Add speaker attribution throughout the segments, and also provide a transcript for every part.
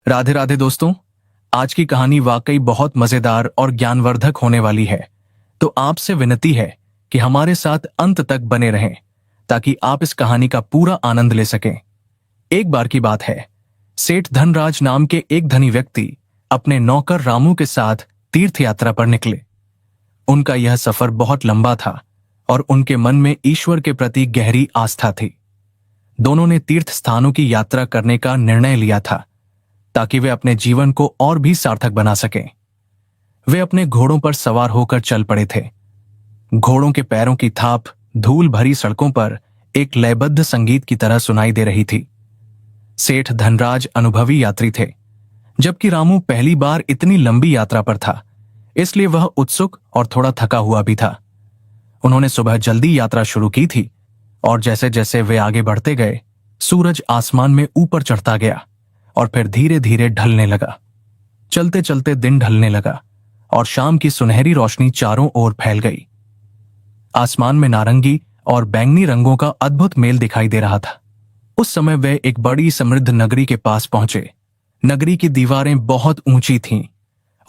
Speaker 1: राधे राधे दोस्तों, आज की कहानी वाकई बहुत मजेदार और ज्ञानवर्धक होने वाली है। तो आपसे विनती है कि हमारे साथ अंत तक बने रहें ताकि आप इस कहानी का पूरा आनंद ले सकें। एक बार की बात है, सेठ धनराज नाम के एक धनी व्यक्ति अपने नौकर रामू के साथ तीर्थ यात्रा पर निकले। उनका यह सफर बहुत लंबा था और उनके मन में ईश्वर के प्रति गहरी आस्था थी। दोनों ने तीर्थ स्थानों की यात्रा करने का निर्णय लिया था ताकि वे अपने जीवन को और भी सार्थक बना सकें। वे अपने घोड़ों पर सवार होकर चल पड़े थे। घोड़ों के पैरों की थाप धूल भरी सड़कों पर एक लयबद्ध संगीत की तरह सुनाई दे रही थी। सेठ धनराज अनुभवी यात्री थे, जबकि रामू पहली बार इतनी लंबी यात्रा पर था, इसलिए वह उत्सुक और थोड़ा थका हुआ भी था। उन्होंने सुबह जल्दी यात्रा शुरू की थी और जैसे जैसे वे आगे बढ़ते गए, सूरज आसमान में ऊपर चढ़ता गया और फिर धीरे धीरे ढलने लगा। चलते चलते दिन ढलने लगा और शाम की सुनहरी रोशनी चारों ओर फैल गई। आसमान में नारंगी और बैंगनी रंगों का अद्भुत मेल दिखाई दे रहा था। उस समय वे एक बड़ी समृद्ध नगरी के पास पहुंचे। नगरी की दीवारें बहुत ऊंची थीं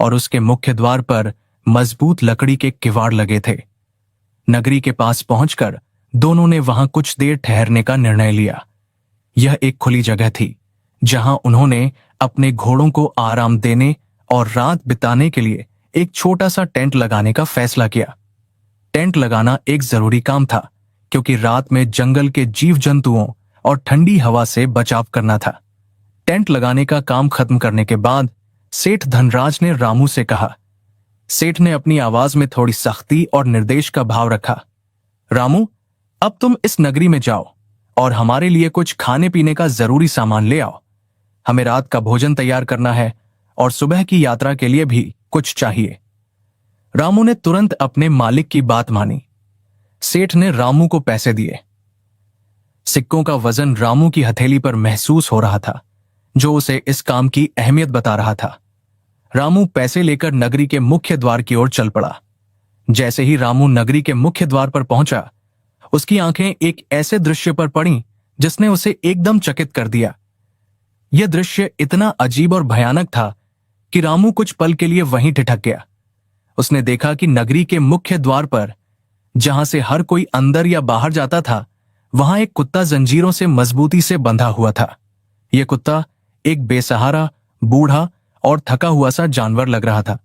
Speaker 1: और उसके मुख्य द्वार पर मजबूत लकड़ी के किवाड़ लगे थे। नगरी के पास पहुंचकर दोनों ने वहां कुछ देर ठहरने का निर्णय लिया। यह एक खुली जगह थी जहां उन्होंने अपने घोड़ों को आराम देने और रात बिताने के लिए एक छोटा सा टेंट लगाने का फैसला किया। टेंट लगाना एक जरूरी काम था क्योंकि रात में जंगल के जीव जंतुओं और ठंडी हवा से बचाव करना था। टेंट लगाने का काम खत्म करने के बाद सेठ धनराज ने रामू से कहा। सेठ ने अपनी आवाज में थोड़ी सख्ती और निर्देश का भाव रखा। रामू, अब तुम इस नगरी में जाओ और हमारे लिए कुछ खाने पीने का जरूरी सामान ले आओ। हमें रात का भोजन तैयार करना है और सुबह की यात्रा के लिए भी कुछ चाहिए। रामू ने तुरंत अपने मालिक की बात मानी। सेठ ने रामू को पैसे दिए। सिक्कों का वजन रामू की हथेली पर महसूस हो रहा था, जो उसे इस काम की अहमियत बता रहा था। रामू पैसे लेकर नगरी के मुख्य द्वार की ओर चल पड़ा। जैसे ही रामू नगरी के मुख्य द्वार पर पहुंचा, उसकी आंखें एक ऐसे दृश्य पर पड़ीं जिसने उसे एकदम चकित कर दिया। यह दृश्य इतना अजीब और भयानक था कि रामू कुछ पल के लिए वहीं ठिठक गया। उसने देखा कि नगरी के मुख्य द्वार पर, जहां से हर कोई अंदर या बाहर जाता था, वहां एक कुत्ता जंजीरों से मजबूती से बंधा हुआ था। यह कुत्ता एक बेसहारा, बूढ़ा और थका हुआ सा जानवर लग रहा था।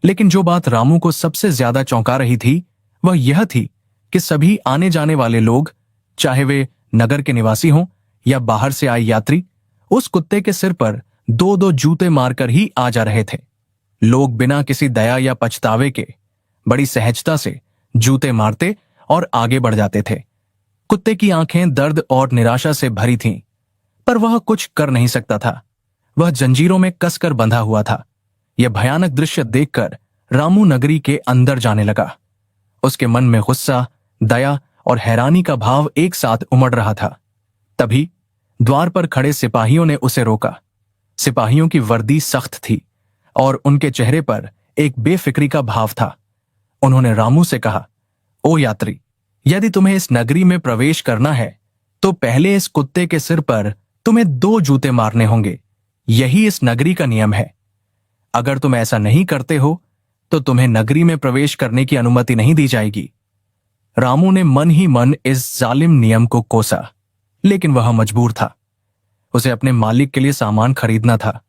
Speaker 1: लेकिन जो बात रामू को सबसे ज्यादा चौंका रही थी, वह यह थी कि सभी आने जाने वाले लोग, चाहे वे नगर के निवासी हों या बाहर से आए यात्री, उस कुत्ते के सिर पर दो दो जूते मारकर ही आ जा रहे थे। लोग बिना किसी दया या पछतावे के बड़ी सहजता से जूते मारते और आगे बढ़ जाते थे। कुत्ते की आंखें दर्द और निराशा से भरी थीं, पर वह कुछ कर नहीं सकता था। वह जंजीरों में कसकर बंधा हुआ था। यह भयानक दृश्य देखकर रामू नगरी के अंदर जाने लगा। उसके मन में गुस्सा, दया और हैरानी का भाव एक साथ उमड़ रहा था। तभी द्वार पर खड़े सिपाहियों ने उसे रोका। सिपाहियों की वर्दी सख्त थी और उनके चेहरे पर एक बेफिक्री का भाव था। उन्होंने रामू से कहा, ओ यात्री, यदि तुम्हें इस नगरी में प्रवेश करना है तो पहले इस कुत्ते के सिर पर तुम्हें 2 जूते मारने होंगे। यही इस नगरी का नियम है। अगर तुम ऐसा नहीं करते हो तो तुम्हें नगरी में प्रवेश करने की अनुमति नहीं दी जाएगी। रामू ने मन ही मन इस जालिम नियम को कोसा, लेकिन वह मजबूर था। उसे अपने मालिक के लिए सामान खरीदना था।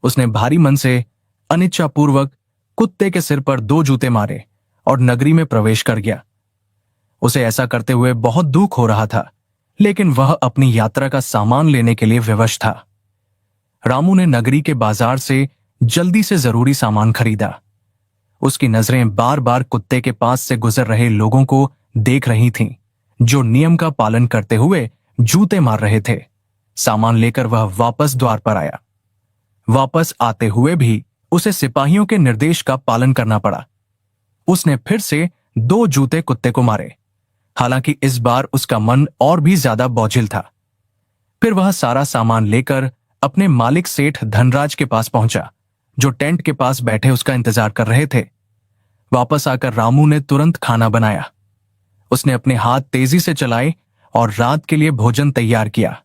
Speaker 1: उसने भारी मन से अनिच्छापूर्वक कुत्ते के सिर पर 2 जूते मारे और नगरी में प्रवेश कर गया। उसे ऐसा करते हुए बहुत दुख हो रहा था, लेकिन वह अपनी यात्रा का सामान लेने के लिए विवश था। रामू ने नगरी के बाजार से जल्दी से जरूरी सामान खरीदा। उसकी नजरें बार बार कुत्ते के पास से गुजर रहे लोगों को देख रही थीं, जो नियम का पालन करते हुए जूते मार रहे थे। सामान लेकर वह वापस द्वार पर आया। वापस आते हुए भी उसे सिपाहियों के निर्देश का पालन करना पड़ा। उसने फिर से 2 जूते कुत्ते को मारे, हालांकि इस बार उसका मन और भी ज्यादा बोझिल था। फिर वह सारा सामान लेकर अपने मालिक सेठ धनराज के पास पहुंचा, जो टेंट के पास बैठे उसका इंतजार कर रहे थे। वापस आकर रामू ने तुरंत खाना बनाया। उसने अपने हाथ तेजी से चलाए और रात के लिए भोजन तैयार किया।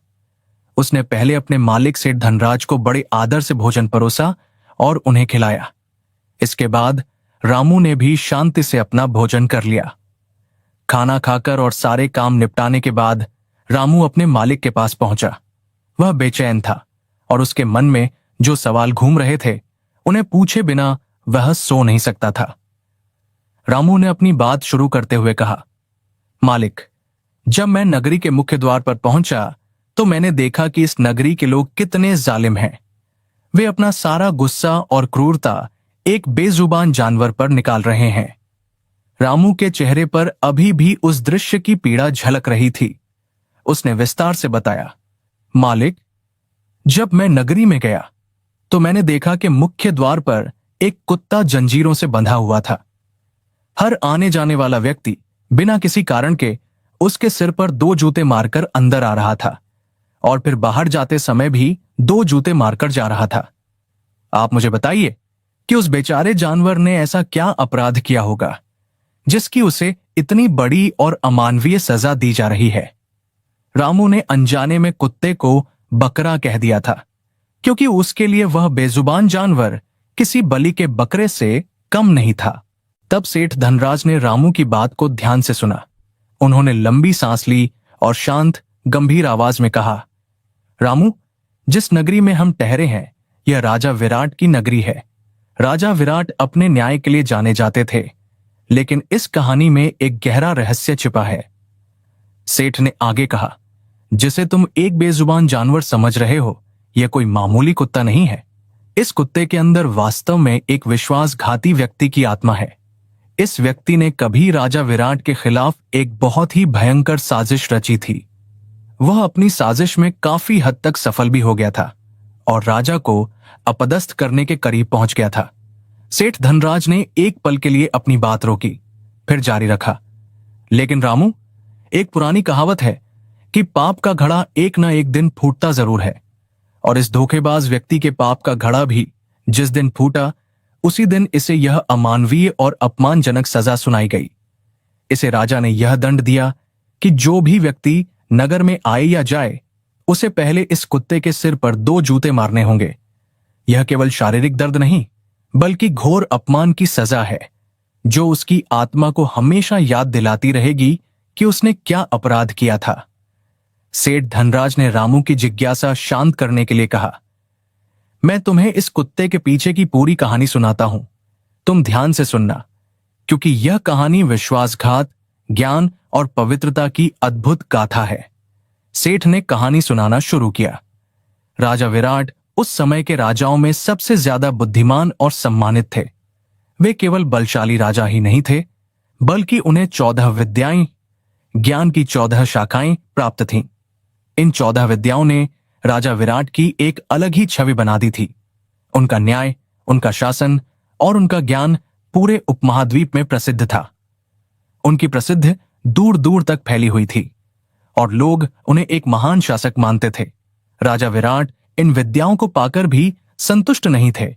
Speaker 1: उसने पहले अपने मालिक सेठ धनराज को बड़े आदर से भोजन परोसा और उन्हें खिलाया। इसके बाद रामू ने भी शांति से अपना भोजन कर लिया। खाना खाकर और सारे काम निपटाने के बाद रामू अपने मालिक के पास पहुंचा। वह बेचैन था और उसके मन में जो सवाल घूम रहे थे उन्हें पूछे बिना वह सो नहीं सकता था। रामू ने अपनी बात शुरू करते हुए कहा, मालिक, जब मैं नगरी के मुख्य द्वार पर पहुंचा तो मैंने देखा कि इस नगरी के लोग कितने जालिम हैं। वे अपना सारा गुस्सा और क्रूरता एक बेजुबान जानवर पर निकाल रहे हैं। रामू के चेहरे पर अभी भी उस दृश्य की पीड़ा झलक रही थी। उसने विस्तार से बताया, मालिक, जब मैं नगरी में गया तो मैंने देखा कि मुख्य द्वार पर एक कुत्ता जंजीरों से बंधा हुआ था। हर आने जाने वाला व्यक्ति बिना किसी कारण के उसके सिर पर 2 जूते मारकर अंदर आ रहा था और फिर बाहर जाते समय भी 2 जूते मारकर जा रहा था। आप मुझे बताइए कि उस बेचारे जानवर ने ऐसा क्या अपराध किया होगा जिसकी उसे इतनी बड़ी और अमानवीय सजा दी जा रही है। रामू ने अनजाने में कुत्ते को बकरा कह दिया था क्योंकि उसके लिए वह बेजुबान जानवर किसी बलि के बकरे से कम नहीं था। तब सेठ धनराज ने रामू की बात को ध्यान से सुना। उन्होंने लंबी सांस ली और शांत गंभीर आवाज में कहा, रामू, जिस नगरी में हम ठहरे हैं यह राजा विराट की नगरी है। राजा विराट अपने न्याय के लिए जाने जाते थे, लेकिन इस कहानी में एक गहरा रहस्य छिपा है। सेठ ने आगे कहा, जिसे तुम एक बेजुबान जानवर समझ रहे हो यह कोई मामूली कुत्ता नहीं है। इस कुत्ते के अंदर वास्तव में एक विश्वासघाती व्यक्ति की आत्मा है। इस व्यक्ति ने कभी राजा विराट के खिलाफ एक बहुत ही भयंकर साजिश रची थी। वह अपनी साजिश में काफी हद तक सफल भी हो गया था और राजा को अपदस्थ करने के करीब पहुंच गया था। सेठ धनराज ने एक पल के लिए अपनी बात रोकी, फिर जारी रखा, लेकिन रामू, एक पुरानी कहावत है कि पाप का घड़ा एक ना एक दिन फूटता जरूर है, और इस धोखेबाज व्यक्ति के पाप का घड़ा भी जिस दिन फूटा उसी दिन इसे यह अमानवीय और अपमानजनक सजा सुनाई गई। इसे राजा ने यह दंड दिया कि जो भी व्यक्ति नगर में आए या जाए उसे पहले इस कुत्ते के सिर पर 2 जूते मारने होंगे। यह केवल शारीरिक दर्द नहीं बल्कि घोर अपमान की सजा है जो उसकी आत्मा को हमेशा याद दिलाती रहेगी कि उसने क्या अपराध किया था। सेठ धनराज ने रामू की जिज्ञासा शांत करने के लिए कहा, मैं तुम्हें इस कुत्ते के पीछे की पूरी कहानी सुनाता हूं। तुम ध्यान से सुनना, क्योंकि यह कहानी विश्वासघात, ज्ञान और पवित्रता की अद्भुत गाथा है। सेठ ने कहानी सुनाना शुरू किया। राजा विराट उस समय के राजाओं में सबसे ज्यादा बुद्धिमान और सम्मानित थे। वे केवल बलशाली राजा ही नहीं थे, बल्कि उन्हें 14 विद्याएं, ज्ञान की 14 शाखाएं प्राप्त थीं। इन 14 विद्याओं ने राजा विराट की एक अलग ही छवि बना दी थी। उनका न्याय, उनका शासन और उनका ज्ञान पूरे उपमहाद्वीप में प्रसिद्ध था। उनकी प्रसिद्धि दूर दूर तक फैली हुई थी और लोग उन्हें एक महान शासक मानते थे। राजा विराट इन विद्याओं को पाकर भी संतुष्ट नहीं थे।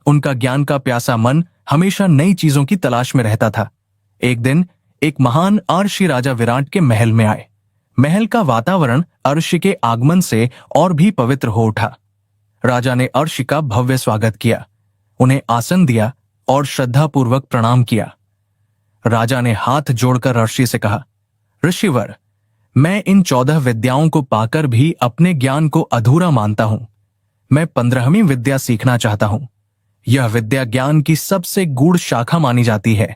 Speaker 1: उनका ज्ञान का प्यासा मन हमेशा नई चीजों की तलाश में रहता था। एक दिन एक महान अर्षि राजा विराट के महल में आए। महल का वातावरण अर्षि के आगमन से और भी पवित्र हो उठा। राजा ने अर्षि का भव्य स्वागत किया, उन्हें आसन दिया और श्रद्धापूर्वक प्रणाम किया। राजा ने हाथ जोड़कर अर्षि से कहा, ऋषिवर, मैं इन 14 विद्याओं को पाकर भी अपने ज्ञान को अधूरा मानता हूं। मैं 15वीं विद्या सीखना चाहता हूं। यह विद्या ज्ञान की सबसे गूढ़ शाखा मानी जाती है,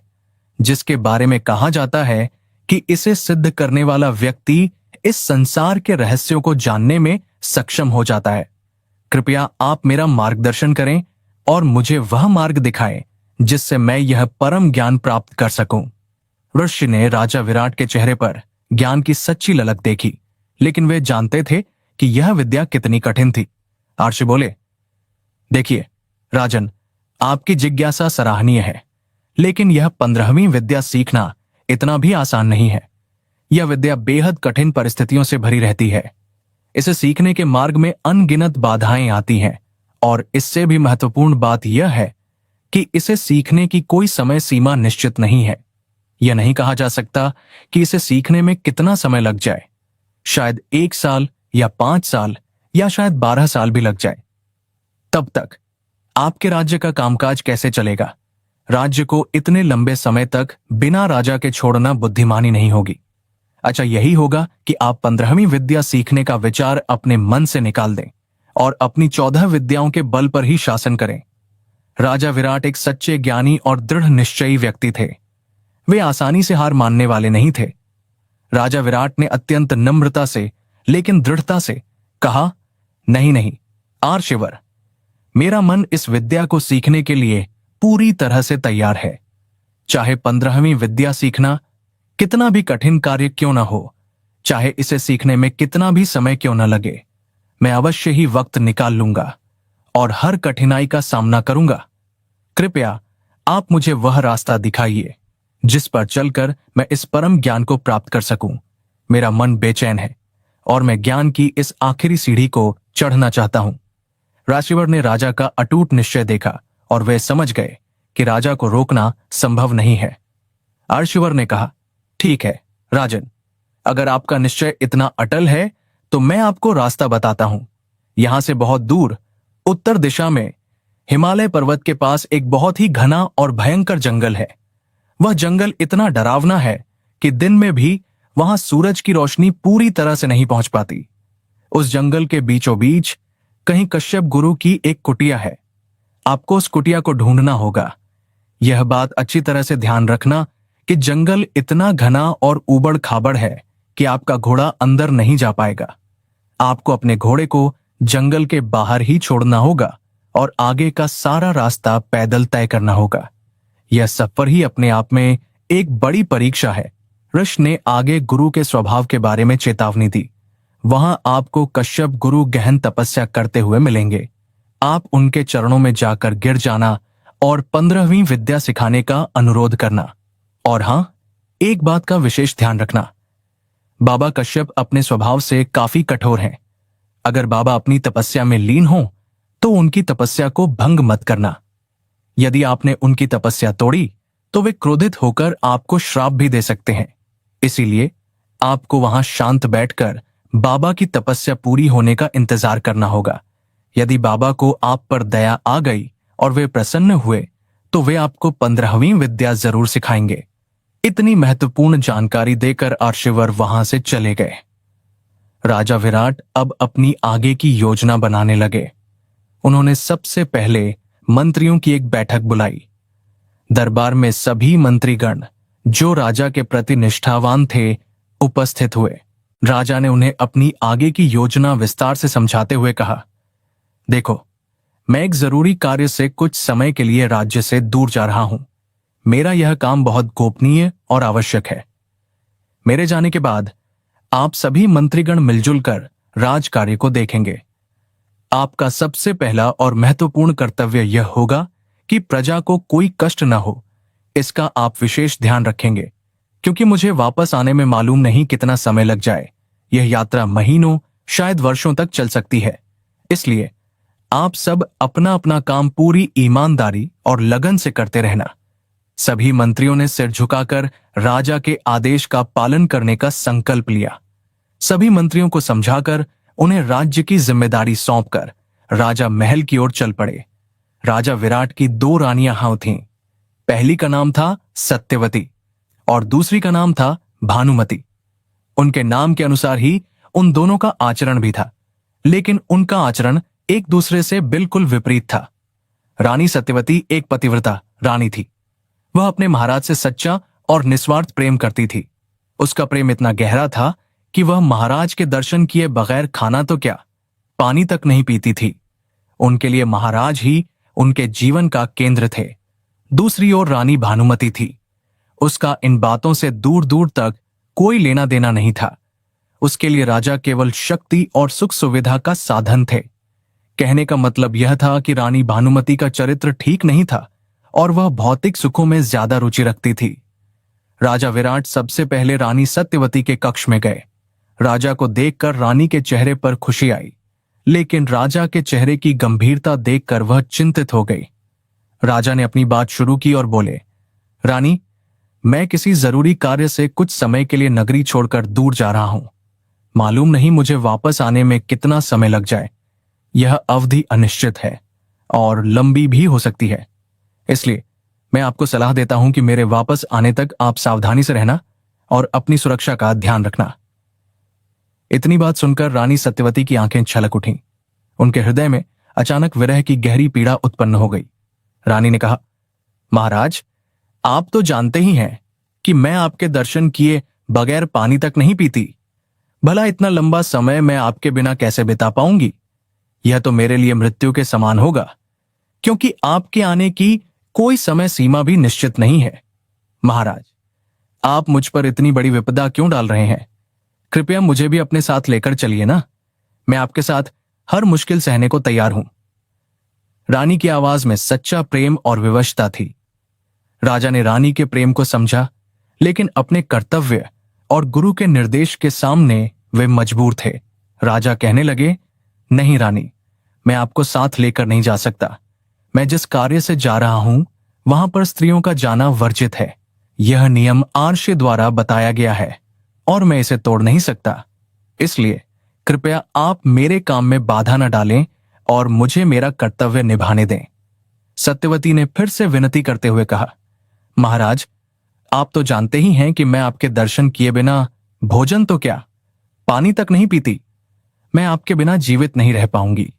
Speaker 1: जिसके बारे में कहा जाता है कि इसे सिद्ध करने वाला व्यक्ति इस संसार के रहस्यों को जानने में सक्षम हो जाता है। कृपया आप मेरा मार्गदर्शन करें और मुझे वह मार्ग दिखाएं जिससे मैं यह परम ज्ञान प्राप्त कर सकूं। ऋषि ने राजा विराट के चेहरे पर ज्ञान की सच्ची ललक देखी, लेकिन वे जानते थे कि यह विद्या कितनी कठिन थी। अर्षि बोले, देखिए राजन, आपकी जिज्ञासा सराहनीय है, लेकिन यह 15वीं विद्या सीखना इतना भी आसान नहीं है। यह विद्या बेहद कठिन परिस्थितियों से भरी रहती है। इसे सीखने के मार्ग में अनगिनत बाधाएं आती हैं और इससे भी महत्वपूर्ण बात यह है कि इसे सीखने की कोई समय सीमा निश्चित नहीं है। यह नहीं कहा जा सकता कि इसे सीखने में कितना समय लग जाए। शायद 1 साल या 5 साल या शायद 12 साल भी लग जाए। तब तक आपके राज्य का कामकाज कैसे चलेगा? राज्य को इतने लंबे समय तक बिना राजा के छोड़ना बुद्धिमानी नहीं होगी। अच्छा, यही होगा कि आप 15वीं विद्या सीखने का विचार अपने मन से निकाल दें और अपनी 14 विद्याओं के बल पर ही शासन करें। राजा विराट एक सच्चे ज्ञानी और दृढ़ निश्चयी व्यक्ति थे। वे आसानी से हार मानने वाले नहीं थे। राजा विराट ने अत्यंत नम्रता से लेकिन दृढ़ता से कहा, नहीं नहीं आर्षिवर, मेरा मन इस विद्या को सीखने के लिए पूरी तरह से तैयार है। चाहे 15वीं विद्या सीखना कितना भी कठिन कार्य क्यों ना हो, चाहे इसे सीखने में कितना भी समय क्यों न लगे, मैं अवश्य ही वक्त निकाल लूंगा और हर कठिनाई का सामना करूंगा। कृपया आप मुझे वह रास्ता दिखाइए जिस पर चलकर मैं इस परम ज्ञान को प्राप्त कर सकूं। मेरा मन बेचैन है और मैं ज्ञान की इस आखिरी सीढ़ी को चढ़ना चाहता हूं। राशिवर ने राजा का अटूट निश्चय देखा और वे समझ गए कि राजा को रोकना संभव नहीं है। अर्शिवर ने कहा, ठीक है राजन, अगर आपका निश्चय इतना अटल है तो मैं आपको रास्ता बताता हूं। यहां से बहुत दूर उत्तर दिशा में हिमालय पर्वत के पास एक बहुत ही घना और भयंकर जंगल है। वह जंगल इतना डरावना है कि दिन में भी वहां सूरज की रोशनी पूरी तरह से नहीं पहुंच पाती। उस जंगल के बीचों बीच कहीं कश्यप गुरु की एक कुटिया है। आपको उस कुटिया को ढूंढना होगा। यह बात अच्छी तरह से ध्यान रखना कि जंगल इतना घना और ऊबड़ खाबड़ है कि आपका घोड़ा अंदर नहीं जा पाएगा। आपको अपने घोड़े को जंगल के बाहर ही छोड़ना होगा और आगे का सारा रास्ता पैदल तय करना होगा। यह सफर ही अपने आप में एक बड़ी परीक्षा है। ऋषि ने आगे गुरु के स्वभाव के बारे में चेतावनी दी। वहां आपको कश्यप गुरु गहन तपस्या करते हुए मिलेंगे। आप उनके चरणों में जाकर गिर जाना और 15वीं विद्या सिखाने का अनुरोध करना। और हां, एक बात का विशेष ध्यान रखना, बाबा कश्यप अपने स्वभाव से काफी कठोर हैं। अगर बाबा अपनी तपस्या में लीन हो तो उनकी तपस्या को भंग मत करना। यदि आपने उनकी तपस्या तोड़ी तो वे क्रोधित होकर आपको श्राप भी दे सकते हैं। इसीलिए आपको वहां शांत बैठकर बाबा की तपस्या पूरी होने का इंतजार करना होगा। यदि बाबा को आप पर दया आ गई और वे प्रसन्न हुए तो वे आपको 15वीं विद्या जरूर सिखाएंगे। इतनी महत्वपूर्ण जानकारी देकर आर्षिवर वहां से चले गए। राजा विराट अब अपनी आगे की योजना बनाने लगे। उन्होंने सबसे पहले मंत्रियों की एक बैठक बुलाई। दरबार में सभी मंत्रीगण जो राजा के प्रति निष्ठावान थे उपस्थित हुए। राजा ने उन्हें अपनी आगे की योजना विस्तार से समझाते हुए कहा, देखो, मैं एक जरूरी कार्य से कुछ समय के लिए राज्य से दूर जा रहा हूं। मेरा यह काम बहुत गोपनीय और आवश्यक है। मेरे जाने के बाद आप सभी मंत्रीगण मिलजुल कर राज कार्य को देखेंगे। आपका सबसे पहला और महत्वपूर्ण कर्तव्य यह होगा कि प्रजा को कोई कष्ट न हो, इसका आप विशेष ध्यान रखेंगे, क्योंकि मुझे वापस आने में मालूम नहीं कितना समय लग जाए। यह यात्रा महीनों शायद वर्षों तक चल सकती है। इसलिए आप सब अपना अपना काम पूरी ईमानदारी और लगन से करते रहना। सभी मंत्रियों ने सिर झुकाकर राजा के आदेश का पालन करने का संकल्प लिया। सभी मंत्रियों को समझाकर उन्हें राज्य की जिम्मेदारी सौंपकर राजा महल की ओर चल पड़े। राजा विराट की 2 रानियां हाउ थीं। पहली का नाम था सत्यवती और दूसरी का नाम था भानुमति। उनके नाम के अनुसार ही उन दोनों का आचरण भी था, लेकिन उनका आचरण एक दूसरे से बिल्कुल विपरीत था। रानी सत्यवती एक पतिव्रता रानी थी। वह अपने महाराज से सच्चा और निस्वार्थ प्रेम करती थी। उसका प्रेम इतना गहरा था कि वह महाराज के दर्शन किए बगैर खाना तो क्या, पानी तक नहीं पीती थी। उनके लिए महाराज ही उनके जीवन का केंद्र थे। दूसरी ओर रानी भानुमति थी। उसका इन बातों से दूर दूर तक कोई लेना देना नहीं था। उसके लिए राजा केवल शक्ति और सुख सुविधा का साधन थे। कहने का मतलब यह था कि रानी भानुमति का चरित्र ठीक नहीं था और वह भौतिक सुखों में ज्यादा रुचि रखती थी। राजा विराट सबसे पहले रानी सत्यवती के कक्ष में गए। राजा को देखकर रानी के चेहरे पर खुशी आई, लेकिन राजा के चेहरे की गंभीरता देखकर वह चिंतित हो गई। राजा ने अपनी बात शुरू की और बोले, रानी, मैं किसी जरूरी कार्य से कुछ समय के लिए नगरी छोड़कर दूर जा रहा हूं। मालूम नहीं मुझे वापस आने में कितना समय लग जाए। यह अवधि अनिश्चित है और लंबी भी हो सकती है। इसलिए मैं आपको सलाह देता हूं कि मेरे वापस आने तक आप सावधानी से रहना और अपनी सुरक्षा का ध्यान रखना। इतनी बात सुनकर रानी सत्यवती की आंखें छलक उठीं। उनके हृदय में अचानक विरह की गहरी पीड़ा उत्पन्न हो गई। रानी ने कहा, महाराज, आप तो जानते ही हैं कि मैं आपके दर्शन किए बगैर पानी तक नहीं पीती। भला इतना लंबा समय मैं आपके बिना कैसे बिता पाऊंगी? यह तो मेरे लिए मृत्यु के समान होगा, क्योंकि आपके आने की कोई समय सीमा भी निश्चित नहीं है। महाराज, आप मुझ पर इतनी बड़ी विपदा क्यों डाल रहे हैं? कृपया मुझे भी अपने साथ लेकर चलिए ना। मैं आपके साथ हर मुश्किल सहने को तैयार हूं। रानी की आवाज में सच्चा प्रेम और विवशता थी। राजा ने रानी के प्रेम को समझा, लेकिन अपने कर्तव्य और गुरु के निर्देश के सामने वे मजबूर थे। राजा कहने लगे, नहीं रानी, मैं आपको साथ लेकर नहीं जा सकता। मैं जिस कार्य से जा रहा हूं वहां पर स्त्रियों का जाना वर्जित है। यह नियम आर्ष द्वारा बताया गया है और मैं इसे तोड़ नहीं सकता। इसलिए कृपया आप मेरे काम में बाधा न डालें और मुझे मेरा कर्तव्य निभाने दें। सत्यवती ने फिर से विनती करते हुए कहा, महाराज, आप तो जानते ही हैं कि मैं आपके दर्शन किए बिना भोजन तो क्या, पानी तक नहीं पीती। मैं आपके बिना जीवित नहीं रह पाऊंगी।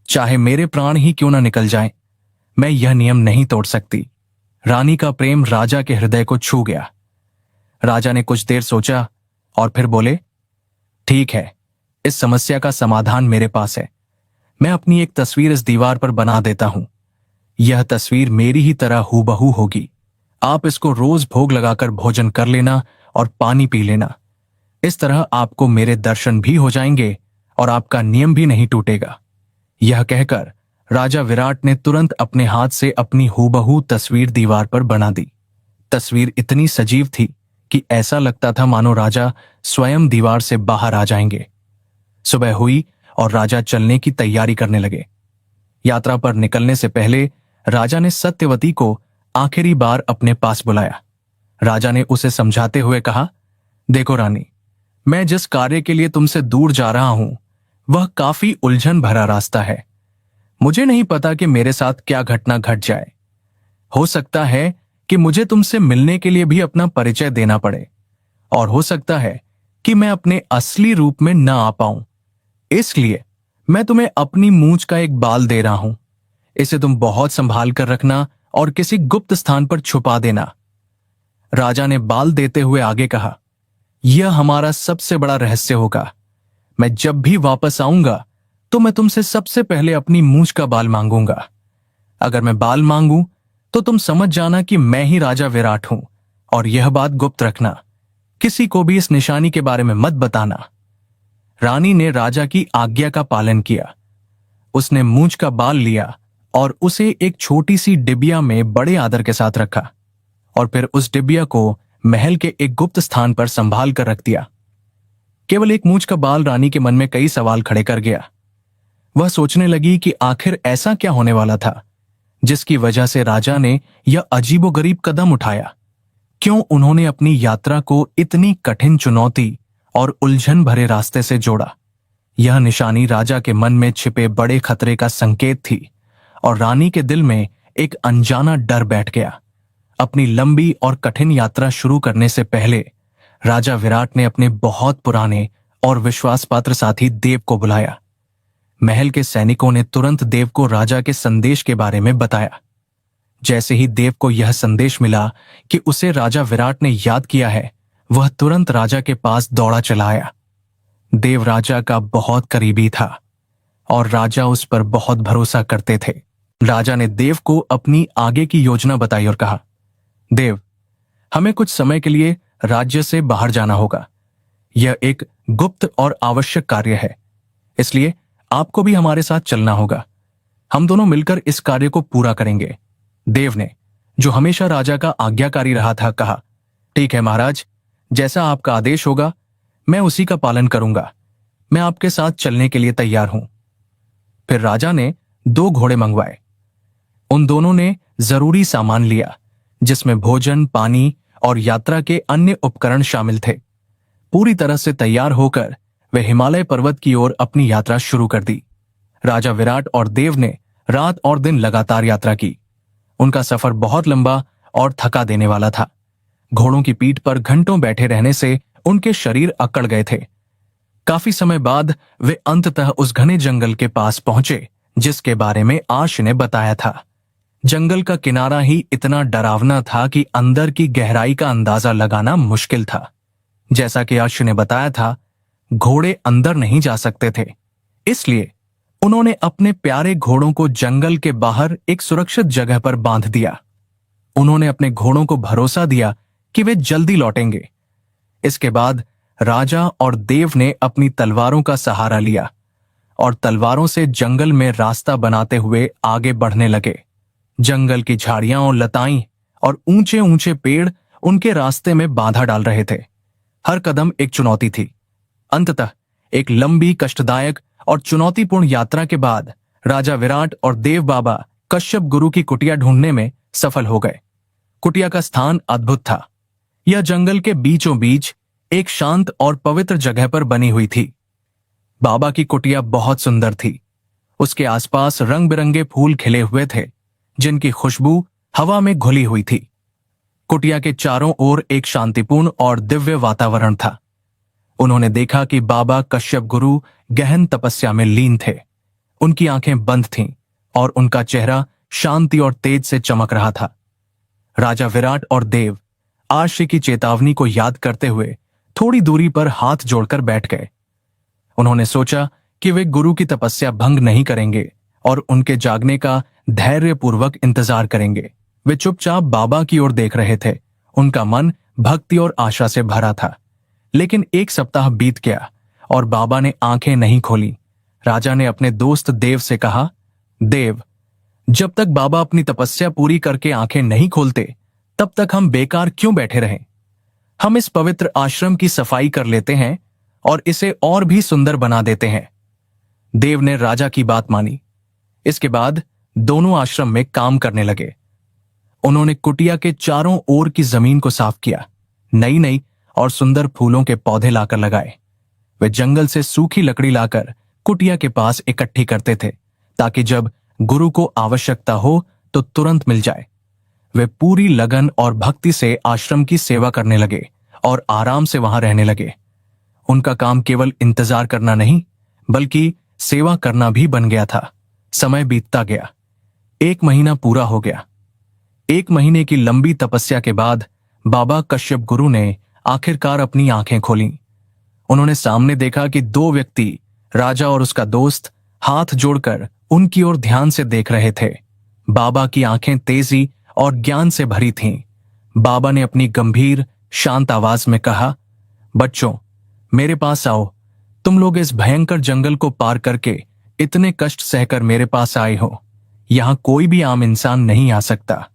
Speaker 1: चाहे मेरे प्राण ही क्यों ना निकल जाएं, मैं यह नियम नहीं तोड़ सकती। रानी का प्रेम राजा के हृदय को छू गया। राजा ने कुछ देर सोचा और फिर बोले, ठीक है, इस समस्या का समाधान मेरे पास है। मैं अपनी एक तस्वीर इस दीवार पर बना देता हूं। यह तस्वीर मेरी ही तरह हूबहू होगी। आप इसको रोज भोग लगाकर भोजन कर लेना और पानी पी लेना। इस तरह आपको मेरे दर्शन भी हो जाएंगे और आपका नियम भी नहीं टूटेगा। यह कहकर राजा विराट ने तुरंत अपने हाथ से अपनी हूबहू तस्वीर दीवार पर बना दी। तस्वीर इतनी सजीव थी कि ऐसा लगता था मानो राजा स्वयं दीवार से बाहर आ जाएंगे। सुबह हुई और राजा चलने की तैयारी करने लगे। यात्रा पर निकलने से पहले राजा ने सत्यवती को आखिरी बार अपने पास बुलाया। राजा ने उसे समझाते हुए कहा, देखो रानी, मैं जिस कार्य के लिए तुमसे दूर जा रहा हूं वह काफी उलझन भरा रास्ता है। मुझे नहीं पता कि मेरे साथ क्या घटना घट जाए। हो सकता है कि मुझे तुमसे मिलने के लिए भी अपना परिचय देना पड़े और हो सकता है कि मैं अपने असली रूप में न आ पाऊं। इसलिए मैं तुम्हें अपनी मूंछ का एक बाल दे रहा हूं। इसे तुम बहुत संभाल कर रखना और किसी गुप्त स्थान पर छुपा देना। राजा ने बाल देते हुए आगे कहा, यह हमारा सबसे बड़ा रहस्य होगा। मैं जब भी वापस आऊंगा तो मैं तुमसे सबसे पहले अपनी मूंछ का बाल मांगूंगा। अगर मैं बाल मांगूं तो तुम समझ जाना कि मैं ही राजा विराट हूं और यह बात गुप्त रखना। किसी को भी इस निशानी के बारे में मत बताना। रानी ने राजा की आज्ञा का पालन किया। उसने मूंछ का बाल लिया और उसे एक छोटी सी डिबिया में बड़े आदर के साथ रखा और फिर उस डिबिया को महल के एक गुप्त स्थान पर संभाल कर रख दिया। केवल एक मूंछ का बाल रानी के मन में कई सवाल खड़े कर गया। वह सोचने लगी कि आखिर ऐसा क्या होने वाला था जिसकी वजह से राजा ने यह अजीबोगरीब कदम उठाया। क्यों उन्होंने अपनी यात्रा को इतनी कठिन चुनौती और उलझन भरे रास्ते से जोड़ा? यह निशानी राजा के मन में छिपे बड़े खतरे का संकेत थी और रानी के दिल में एक अनजाना डर बैठ गया। अपनी लंबी और कठिन यात्रा शुरू करने से पहले राजा विराट ने अपने बहुत पुराने और विश्वासपात्र साथी देव को बुलाया। महल के सैनिकों ने तुरंत देव को राजा के संदेश के बारे में बताया। जैसे ही देव को यह संदेश मिला कि उसे राजा विराट ने याद किया है, वह तुरंत राजा के पास दौड़ा चला आया। देव राजा का बहुत करीबी था और राजा उस पर बहुत भरोसा करते थे। राजा ने देव को अपनी आगे की योजना बताई और कहा, देव, हमें कुछ समय के लिए राज्य से बाहर जाना होगा। यह एक गुप्त और आवश्यक कार्य है, इसलिए आपको भी हमारे साथ चलना होगा। हम दोनों मिलकर इस कार्य को पूरा करेंगे। देव ने, जो हमेशा राजा का आज्ञाकारी रहा था, कहा, ठीक है महाराज, जैसा आपका आदेश होगा मैं उसी का पालन करूंगा। मैं आपके साथ चलने के लिए तैयार हूं। फिर राजा ने 2 घोड़े मंगवाए। उन दोनों ने जरूरी सामान लिया जिसमें भोजन, पानी और यात्रा के अन्य उपकरण शामिल थे। पूरी तरह से तैयार होकर वे हिमालय पर्वत की ओर अपनी यात्रा शुरू कर दी। राजा विराट और देव ने रात और दिन लगातार यात्रा की। उनका सफर बहुत लंबा और थका देने वाला था। घोड़ों की पीठ पर घंटों बैठे रहने से उनके शरीर अकड़ गए थे। काफी समय बाद वे अंततः उस घने जंगल के पास पहुंचे जिसके बारे में आर्ष ने बताया था। जंगल का किनारा ही इतना डरावना था कि अंदर की गहराई का अंदाजा लगाना मुश्किल था। जैसा कि आर्ष ने बताया था, घोड़े अंदर नहीं जा सकते थे, इसलिए उन्होंने अपने प्यारे घोड़ों को जंगल के बाहर एक सुरक्षित जगह पर बांध दिया। उन्होंने अपने घोड़ों को भरोसा दिया कि वे जल्दी लौटेंगे। इसके बाद राजा और देव ने अपनी तलवारों का सहारा लिया और तलवारों से जंगल में रास्ता बनाते हुए आगे बढ़ने लगे। जंगल की झाड़ियां और लताएं और ऊंचे ऊंचे पेड़ उनके रास्ते में बाधा डाल रहे थे। हर कदम एक चुनौती थी। अंततः एक लंबी, कष्टदायक और चुनौतीपूर्ण यात्रा के बाद राजा विराट और देव बाबा कश्यप गुरु की कुटिया ढूंढने में सफल हो गए। कुटिया का स्थान अद्भुत था। यह जंगल के बीचों बीच एक शांत और पवित्र जगह पर बनी हुई थी। बाबा की कुटिया बहुत सुंदर थी। उसके आसपास रंग बिरंगे फूल खिले हुए थे जिनकी खुशबू हवा में घुली हुई थी। कुटिया के चारों ओर एक शांतिपूर्ण और दिव्य वातावरण था। उन्होंने देखा कि बाबा कश्यप गुरु गहन तपस्या में लीन थे। उनकी आंखें बंद थीं और उनका चेहरा शांति और तेज से चमक रहा था। राजा विराट और देव आर्ष की चेतावनी को याद करते हुए थोड़ी दूरी पर हाथ जोड़कर बैठ गए। उन्होंने सोचा कि वे गुरु की तपस्या भंग नहीं करेंगे और उनके जागने का धैर्यपूर्वक इंतजार करेंगे। वे चुपचाप बाबा की ओर देख रहे थे। उनका मन भक्ति और आशा से भरा था। लेकिन एक सप्ताह बीत गया और बाबा ने आंखें नहीं खोली। राजा ने अपने दोस्त देव से कहा, देव, जब तक बाबा अपनी तपस्या पूरी करके आंखें नहीं खोलते तब तक हम बेकार क्यों बैठे रहें? हम इस पवित्र आश्रम की सफाई कर लेते हैं और इसे और भी सुंदर बना देते हैं। देव ने राजा की बात मानी। इसके बाद दोनों आश्रम में काम करने लगे। उन्होंने कुटिया के चारों ओर की जमीन को साफ किया, नई नई और सुंदर फूलों के पौधे लाकर लगाए। वे जंगल से सूखी लकड़ी लाकर कुटिया के पास इकट्ठी करते थे ताकि जब गुरु को आवश्यकता हो तो तुरंत मिल जाए। वे पूरी लगन और भक्ति से आश्रम की सेवा करने लगे और आराम से वहां रहने लगे। उनका काम केवल इंतजार करना नहीं बल्कि सेवा करना भी बन गया था। समय बीतता गया। 1 महीना पूरा हो गया। 1 महीने की लंबी तपस्या के बाद बाबा कश्यप गुरु ने आखिरकार अपनी आंखें खोलीं। उन्होंने सामने देखा कि 2 व्यक्ति, राजा और उसका दोस्त, हाथ जोड़कर उनकी ओर ध्यान से देख रहे थे। बाबा की आंखें तेजी और ज्ञान से भरी थीं। बाबा ने अपनी गंभीर, शांत आवाज में कहा, बच्चों, मेरे पास आओ। तुम लोग इस भयंकर जंगल को पार करके इतने कष्ट सहकर मेरे पास आए हो। यहां कोई भी आम इंसान नहीं आ सकता।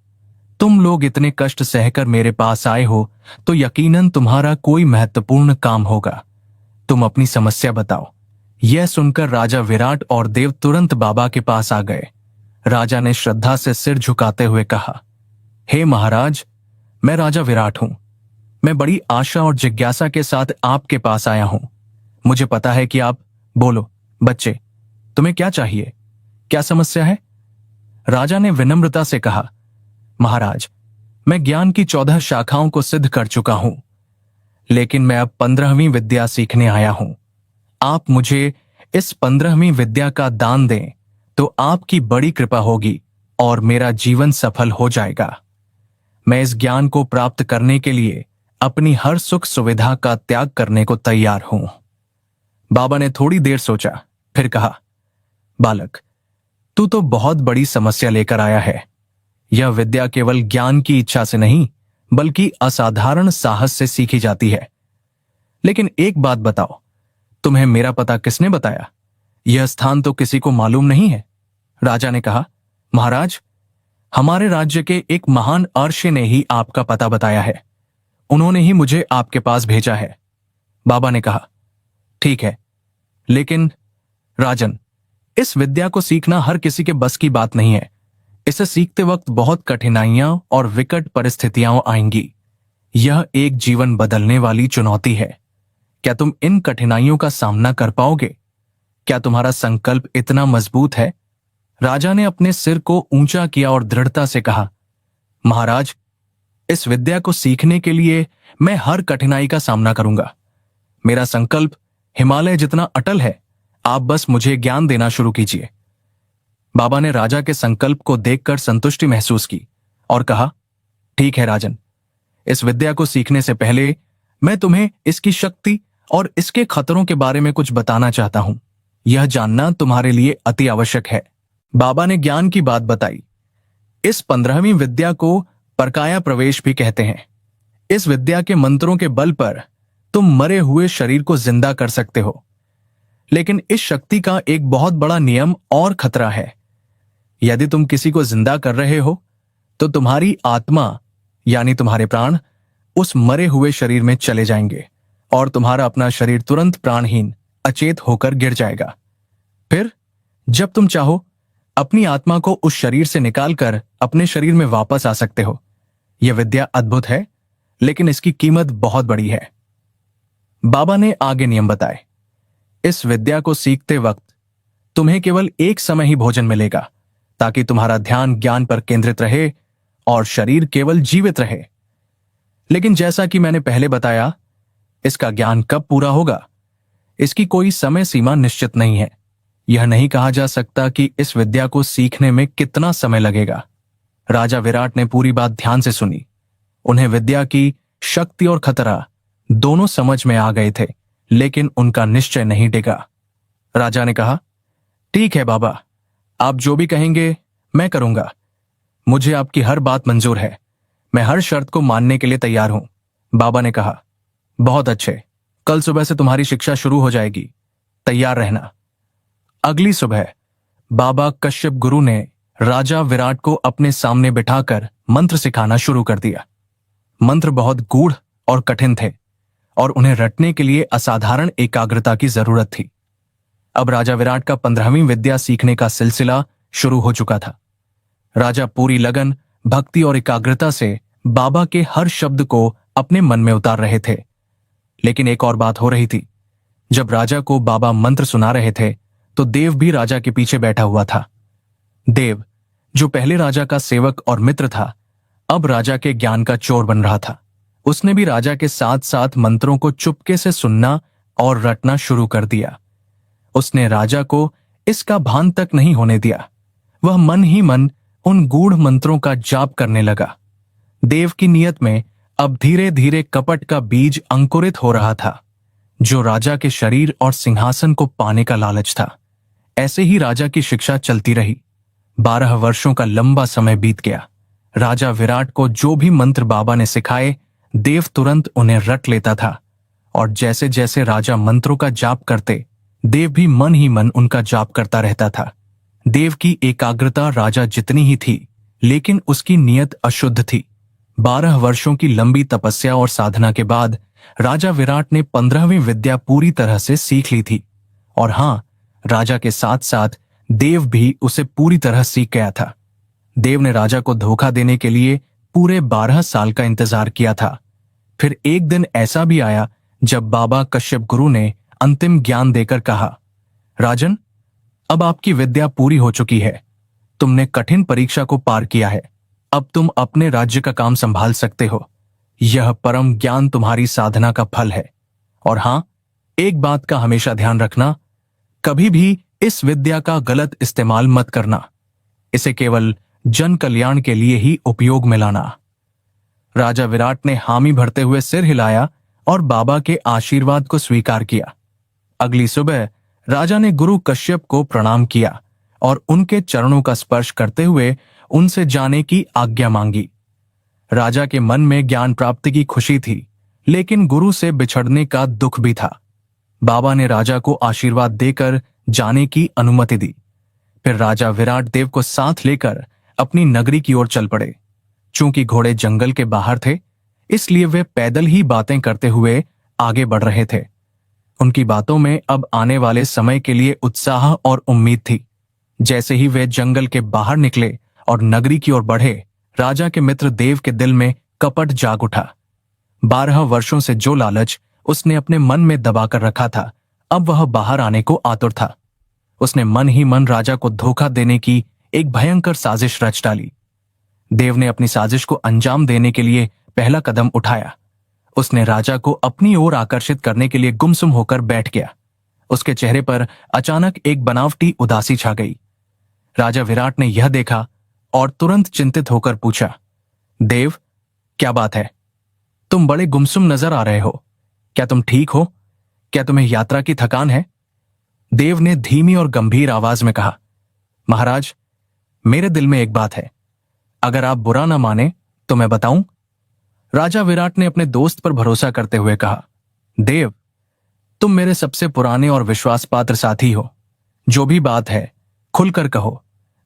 Speaker 1: तुम लोग इतने कष्ट सहकर मेरे पास आए हो तो यकीनन तुम्हारा कोई महत्वपूर्ण काम होगा। तुम अपनी समस्या बताओ। यह सुनकर राजा विराट और देव तुरंत बाबा के पास आ गए। राजा ने श्रद्धा से सिर झुकाते हुए कहा, हे महाराज, मैं राजा विराट हूं। मैं बड़ी आशा और जिज्ञासा के साथ आपके पास आया हूं। मुझे पता है कि आप, बोलो बच्चे, तुम्हें क्या चाहिए? क्या समस्या है? राजा ने विनम्रता से कहा, महाराज, मैं ज्ञान की 14 शाखाओं को सिद्ध कर चुका हूं, लेकिन मैं अब 15वीं विद्या सीखने आया हूं। आप मुझे इस 15वीं विद्या का दान दें तो आपकी बड़ी कृपा होगी और मेरा जीवन सफल हो जाएगा। मैं इस ज्ञान को प्राप्त करने के लिए अपनी हर सुख सुविधा का त्याग करने को तैयार हूं। बाबा ने थोड़ी देर सोचा, फिर कहा, बालक, तू तो बहुत बड़ी समस्या लेकर आया है। यह विद्या केवल ज्ञान की इच्छा से नहीं बल्कि असाधारण साहस से सीखी जाती है। लेकिन एक बात बताओ, तुम्हें मेरा पता किसने बताया? यह स्थान तो किसी को मालूम नहीं है। राजा ने कहा, महाराज, हमारे राज्य के एक महान अर्षि ने ही आपका पता बताया है। उन्होंने ही मुझे आपके पास भेजा है। बाबा ने कहा, ठीक है, लेकिन राजन, इस विद्या को सीखना हर किसी के बस की बात नहीं है। इसे सीखते वक्त बहुत कठिनाइयां और विकट परिस्थितियां आएंगी। यह एक जीवन बदलने वाली चुनौती है। क्या तुम इन कठिनाइयों का सामना कर पाओगे? क्या तुम्हारा संकल्प इतना मजबूत है? राजा ने अपने सिर को ऊंचा किया और दृढ़ता से कहा, महाराज, इस विद्या को सीखने के लिए मैं हर कठिनाई का सामना करूंगा। मेरा संकल्प हिमालय जितना अटल है। आप बस मुझे ज्ञान देना शुरू कीजिए। बाबा ने राजा के संकल्प को देखकर संतुष्टि महसूस की और कहा, ठीक है राजन, इस विद्या को सीखने से पहले मैं तुम्हें इसकी शक्ति और इसके खतरों के बारे में कुछ बताना चाहता हूं। यह जानना तुम्हारे लिए अति आवश्यक है। बाबा ने ज्ञान की बात बताई। इस 15वीं विद्या को परकाया प्रवेश भी कहते हैं। इस विद्या के मंत्रों के बल पर तुम मरे हुए शरीर को जिंदा कर सकते हो। लेकिन इस शक्ति का एक बहुत बड़ा नियम और खतरा है। यदि तुम किसी को जिंदा कर रहे हो तो तुम्हारी आत्मा यानी तुम्हारे प्राण उस मरे हुए शरीर में चले जाएंगे और तुम्हारा अपना शरीर तुरंत प्राणहीन अचेत होकर गिर जाएगा। फिर जब तुम चाहो अपनी आत्मा को उस शरीर से निकालकर अपने शरीर में वापस आ सकते हो। यह विद्या अद्भुत है, लेकिन इसकी कीमत बहुत बड़ी है। बाबा ने आगे नियम बताए। इस विद्या को सीखते वक्त तुम्हें केवल एक समय ही भोजन मिलेगा, ताकि तुम्हारा ध्यान ज्ञान पर केंद्रित रहे और शरीर केवल जीवित रहे। लेकिन जैसा कि मैंने पहले बताया, इसका ज्ञान कब पूरा होगा, इसकी कोई समय सीमा निश्चित नहीं है। यह नहीं कहा जा सकता कि इस विद्या को सीखने में कितना समय लगेगा। राजा विराट ने पूरी बात ध्यान से सुनी। उन्हें विद्या की शक्ति और खतरा दोनों समझ में आ गए थे, लेकिन उनका निश्चय नहीं टिका। राजा ने कहा, ठीक है बाबा, आप जो भी कहेंगे मैं करूंगा। मुझे आपकी हर बात मंजूर है। मैं हर शर्त को मानने के लिए तैयार हूं। बाबा ने कहा, बहुत अच्छे, कल सुबह से तुम्हारी शिक्षा शुरू हो जाएगी, तैयार रहना। अगली सुबह बाबा कश्यप गुरु ने राजा विराट को अपने सामने बिठाकर मंत्र सिखाना शुरू कर दिया। मंत्र बहुत गूढ़ और कठिन थे और उन्हें रटने के लिए असाधारण एकाग्रता की जरूरत थी। अब राजा विराट का 15वीं विद्या सीखने का सिलसिला शुरू हो चुका था। राजा पूरी लगन, भक्ति और एकाग्रता से बाबा के हर शब्द को अपने मन में उतार रहे थे। लेकिन एक और बात हो रही थी। जब राजा को बाबा मंत्र सुना रहे थे तो देव भी राजा के पीछे बैठा हुआ था। देव, जो पहले राजा का सेवक और मित्र था, अब राजा के ज्ञान का चोर बन रहा था। उसने भी राजा के साथ साथ मंत्रों को चुपके से सुनना और रटना शुरू कर दिया। उसने राजा को इसका भान तक नहीं होने दिया। वह मन ही मन उन गूढ़ मंत्रों का जाप करने लगा। देव की नीयत में अब धीरे धीरे कपट का बीज अंकुरित हो रहा था, जो राजा के शरीर और सिंहासन को पाने का लालच था। ऐसे ही राजा की शिक्षा चलती रही। 12 वर्षों का लंबा समय बीत गया। राजा विराट को जो भी मंत्र बाबा ने सिखाए, देव तुरंत उन्हें रट लेता था और जैसे जैसे राजा मंत्रों का जाप करते, देव भी मन ही मन उनका जाप करता रहता था। देव की एकाग्रता राजा जितनी ही थी, लेकिन उसकी नीयत अशुद्ध थी। 12 वर्षों की लंबी तपस्या और साधना के बाद राजा विराट ने 15वीं विद्या पूरी तरह से सीख ली थी। और हां, राजा के साथ साथ देव भी उसे पूरी तरह सीख गया था। देव ने राजा को धोखा देने के लिए पूरे 12 साल का इंतजार किया था। फिर एक दिन ऐसा भी आया जब बाबा कश्यप गुरु ने अंतिम ज्ञान देकर कहा, राजन, अब आपकी विद्या पूरी हो चुकी है। तुमने कठिन परीक्षा को पार किया है। अब तुम अपने राज्य का काम संभाल सकते हो। यह परम ज्ञान तुम्हारी साधना का फल है। और हां, एक बात का हमेशा ध्यान रखना, कभी भी इस विद्या का गलत इस्तेमाल मत करना। इसे केवल जन कल्याण के लिए ही उपयोग में लाना। राजा विराट ने हामी भरते हुए सिर हिलाया और बाबा के आशीर्वाद को स्वीकार किया। अगली सुबह राजा ने गुरु कश्यप को प्रणाम किया और उनके चरणों का स्पर्श करते हुए उनसे जाने की आज्ञा मांगी। राजा के मन में ज्ञान प्राप्ति की खुशी थी, लेकिन गुरु से बिछड़ने का दुख भी था। बाबा ने राजा को आशीर्वाद देकर जाने की अनुमति दी। फिर राजा विराट देव को साथ लेकर अपनी नगरी की ओर चल पड़े। चूंकि घोड़े जंगल के बाहर थे, इसलिए वे पैदल ही बातें करते हुए आगे बढ़ रहे थे। उनकी बातों में अब आने वाले समय के लिए उत्साह और उम्मीद थी। जैसे ही वे जंगल के बाहर निकले और नगरी की ओर बढ़े, राजा के मित्र देव के दिल में कपट जाग उठा। 12 वर्षों से जो लालच उसने अपने मन में दबाकर रखा था, अब वह बाहर आने को आतुर था। उसने मन ही मन राजा को धोखा देने की एक भयंकर साजिश रच डाली। देव ने अपनी साजिश को अंजाम देने के लिए पहला कदम उठाया। उसने राजा को अपनी ओर आकर्षित करने के लिए गुमसुम होकर बैठ गया। उसके चेहरे पर अचानक एक बनावटी उदासी छा गई। राजा विराट ने यह देखा और तुरंत चिंतित होकर पूछा, देव, क्या बात है? तुम बड़े गुमसुम नजर आ रहे हो। क्या तुम ठीक हो? क्या तुम्हें यात्रा की थकान है? देव ने धीमी और गंभीर आवाज में कहा, महाराज, मेरे दिल में एक बात है। अगर आप बुरा ना माने तो मैं बताऊं? राजा विराट ने अपने दोस्त पर भरोसा करते हुए कहा, देव, तुम मेरे सबसे पुराने और विश्वास पात्र साथी हो। जो भी बात है खुलकर कहो।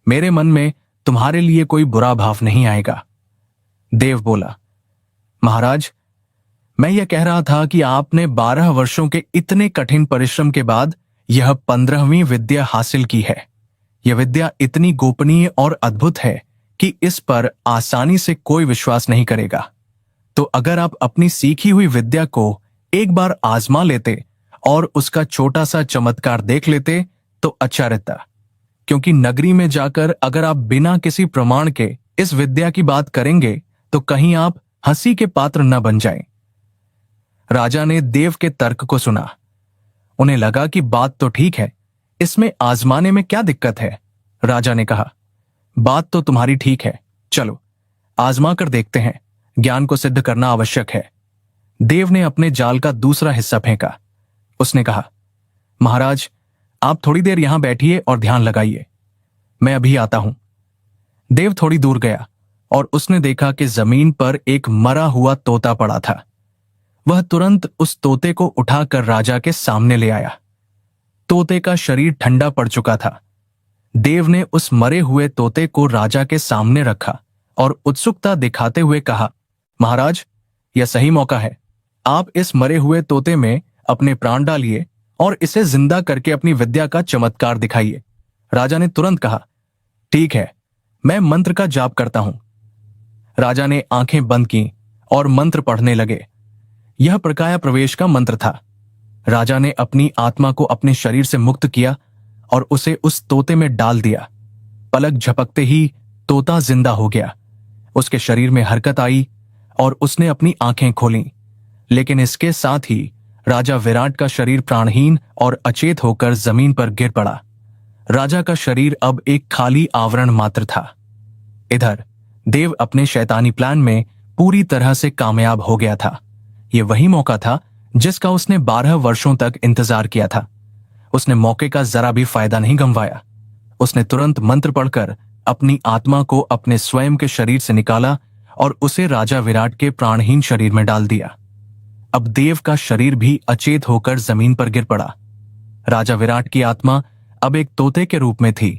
Speaker 1: मेरे मन में तुम्हारे लिए कोई बुरा भाव नहीं आएगा। देव बोला, महाराज, मैं यह कह रहा था कि आपने 12 वर्षों के इतने कठिन परिश्रम के बाद यह 15वीं विद्या हासिल की है। यह विद्या इतनी गोपनीय और अद्भुत है कि इस पर आसानी से कोई विश्वास नहीं करेगा। तो अगर आप अपनी सीखी हुई विद्या को एक बार आजमा लेते और उसका छोटा सा चमत्कार देख लेते तो अच्छा रहता, क्योंकि नगरी में जाकर अगर आप बिना किसी प्रमाण के इस विद्या की बात करेंगे तो कहीं आप हंसी के पात्र न बन जाएं। राजा ने देव के तर्क को सुना। उन्हें लगा कि बात तो ठीक है, इसमें आजमाने में क्या दिक्कत है। राजा ने कहा, बात तो तुम्हारी ठीक है, चलो आजमा कर देखते हैं। ज्ञान को सिद्ध करना आवश्यक है। देव ने अपने जाल का दूसरा हिस्सा फेंका। उसने कहा, महाराज, आप थोड़ी देर यहां बैठिए और ध्यान लगाइए, मैं अभी आता हूं। देव थोड़ी दूर गया और उसने देखा कि जमीन पर एक मरा हुआ तोता पड़ा था। वह तुरंत उस तोते को उठाकर राजा के सामने ले आया। तोते का शरीर ठंडा पड़ चुका था। देव ने उस मरे हुए तोते को राजा के सामने रखा और उत्सुकता दिखाते हुए कहा, महाराज, यह सही मौका है। आप इस मरे हुए तोते में अपने प्राण डालिए और इसे जिंदा करके अपनी विद्या का चमत्कार दिखाइए। राजा ने तुरंत कहा, ठीक है, मैं मंत्र का जाप करता हूं। राजा ने आंखें बंद की और मंत्र पढ़ने लगे। यह प्रकाया प्रवेश का मंत्र था। राजा ने अपनी आत्मा को अपने शरीर से मुक्त किया और उसे उस तोते में डाल दिया। पलक झपकते ही तोता जिंदा हो गया। उसके शरीर में हरकत आई और उसने अपनी आंखें खोलीं। लेकिन इसके साथ ही राजा विराट का शरीर प्राणहीन और अचेत होकर जमीन पर गिर पड़ा। राजा का शरीर अब एक खाली आवरण मात्र था। इधर देव अपने शैतानी प्लान में पूरी तरह से कामयाब हो गया था। यह वही मौका था जिसका उसने 12 वर्षों तक इंतजार किया था। उसने मौके का जरा भी फायदा नहीं गंवाया। उसने तुरंत मंत्र पढ़कर अपनी आत्मा को अपने स्वयं के शरीर से निकाला और उसे राजा विराट के प्राणहीन शरीर में डाल दिया। अब देव का शरीर भी अचेत होकर जमीन पर गिर पड़ा। राजा विराट की आत्मा अब एक तोते के रूप में थी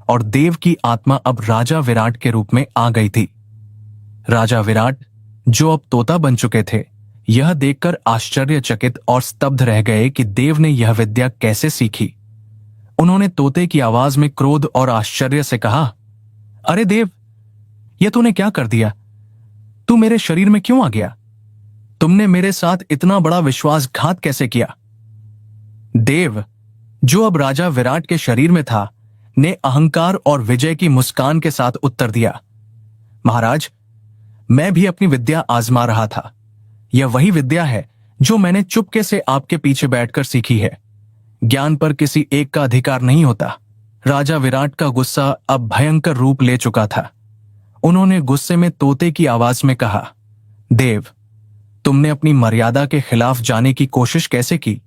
Speaker 1: और देव की आत्मा अब राजा विराट के रूप में आ गई थी। राजा विराट, जो अब तोता बन चुके थे, यह देखकर आश्चर्यचकित और स्तब्ध रह गए कि देव ने यह विद्या कैसे सीखी। उन्होंने तोते की आवाज में क्रोध और आश्चर्य से कहा, अरे देव, यह तूने क्या कर दिया? तू मेरे शरीर में क्यों आ गया? तुमने मेरे साथ इतना बड़ा विश्वासघात कैसे किया? देव, जो अब राजा विराट के शरीर में था, ने अहंकार और विजय की मुस्कान के साथ उत्तर दिया, महाराज, मैं भी अपनी विद्या आजमा रहा था। यह वही विद्या है जो मैंने चुपके से आपके पीछे बैठकर सीखी है। ज्ञान पर किसी एक का अधिकार नहीं होता। राजा विराट का गुस्सा अब भयंकर रूप ले चुका था। उन्होंने गुस्से में तोते की आवाज में कहा, देव, तुमने अपनी मर्यादा के खिलाफ जाने की कोशिश कैसे की?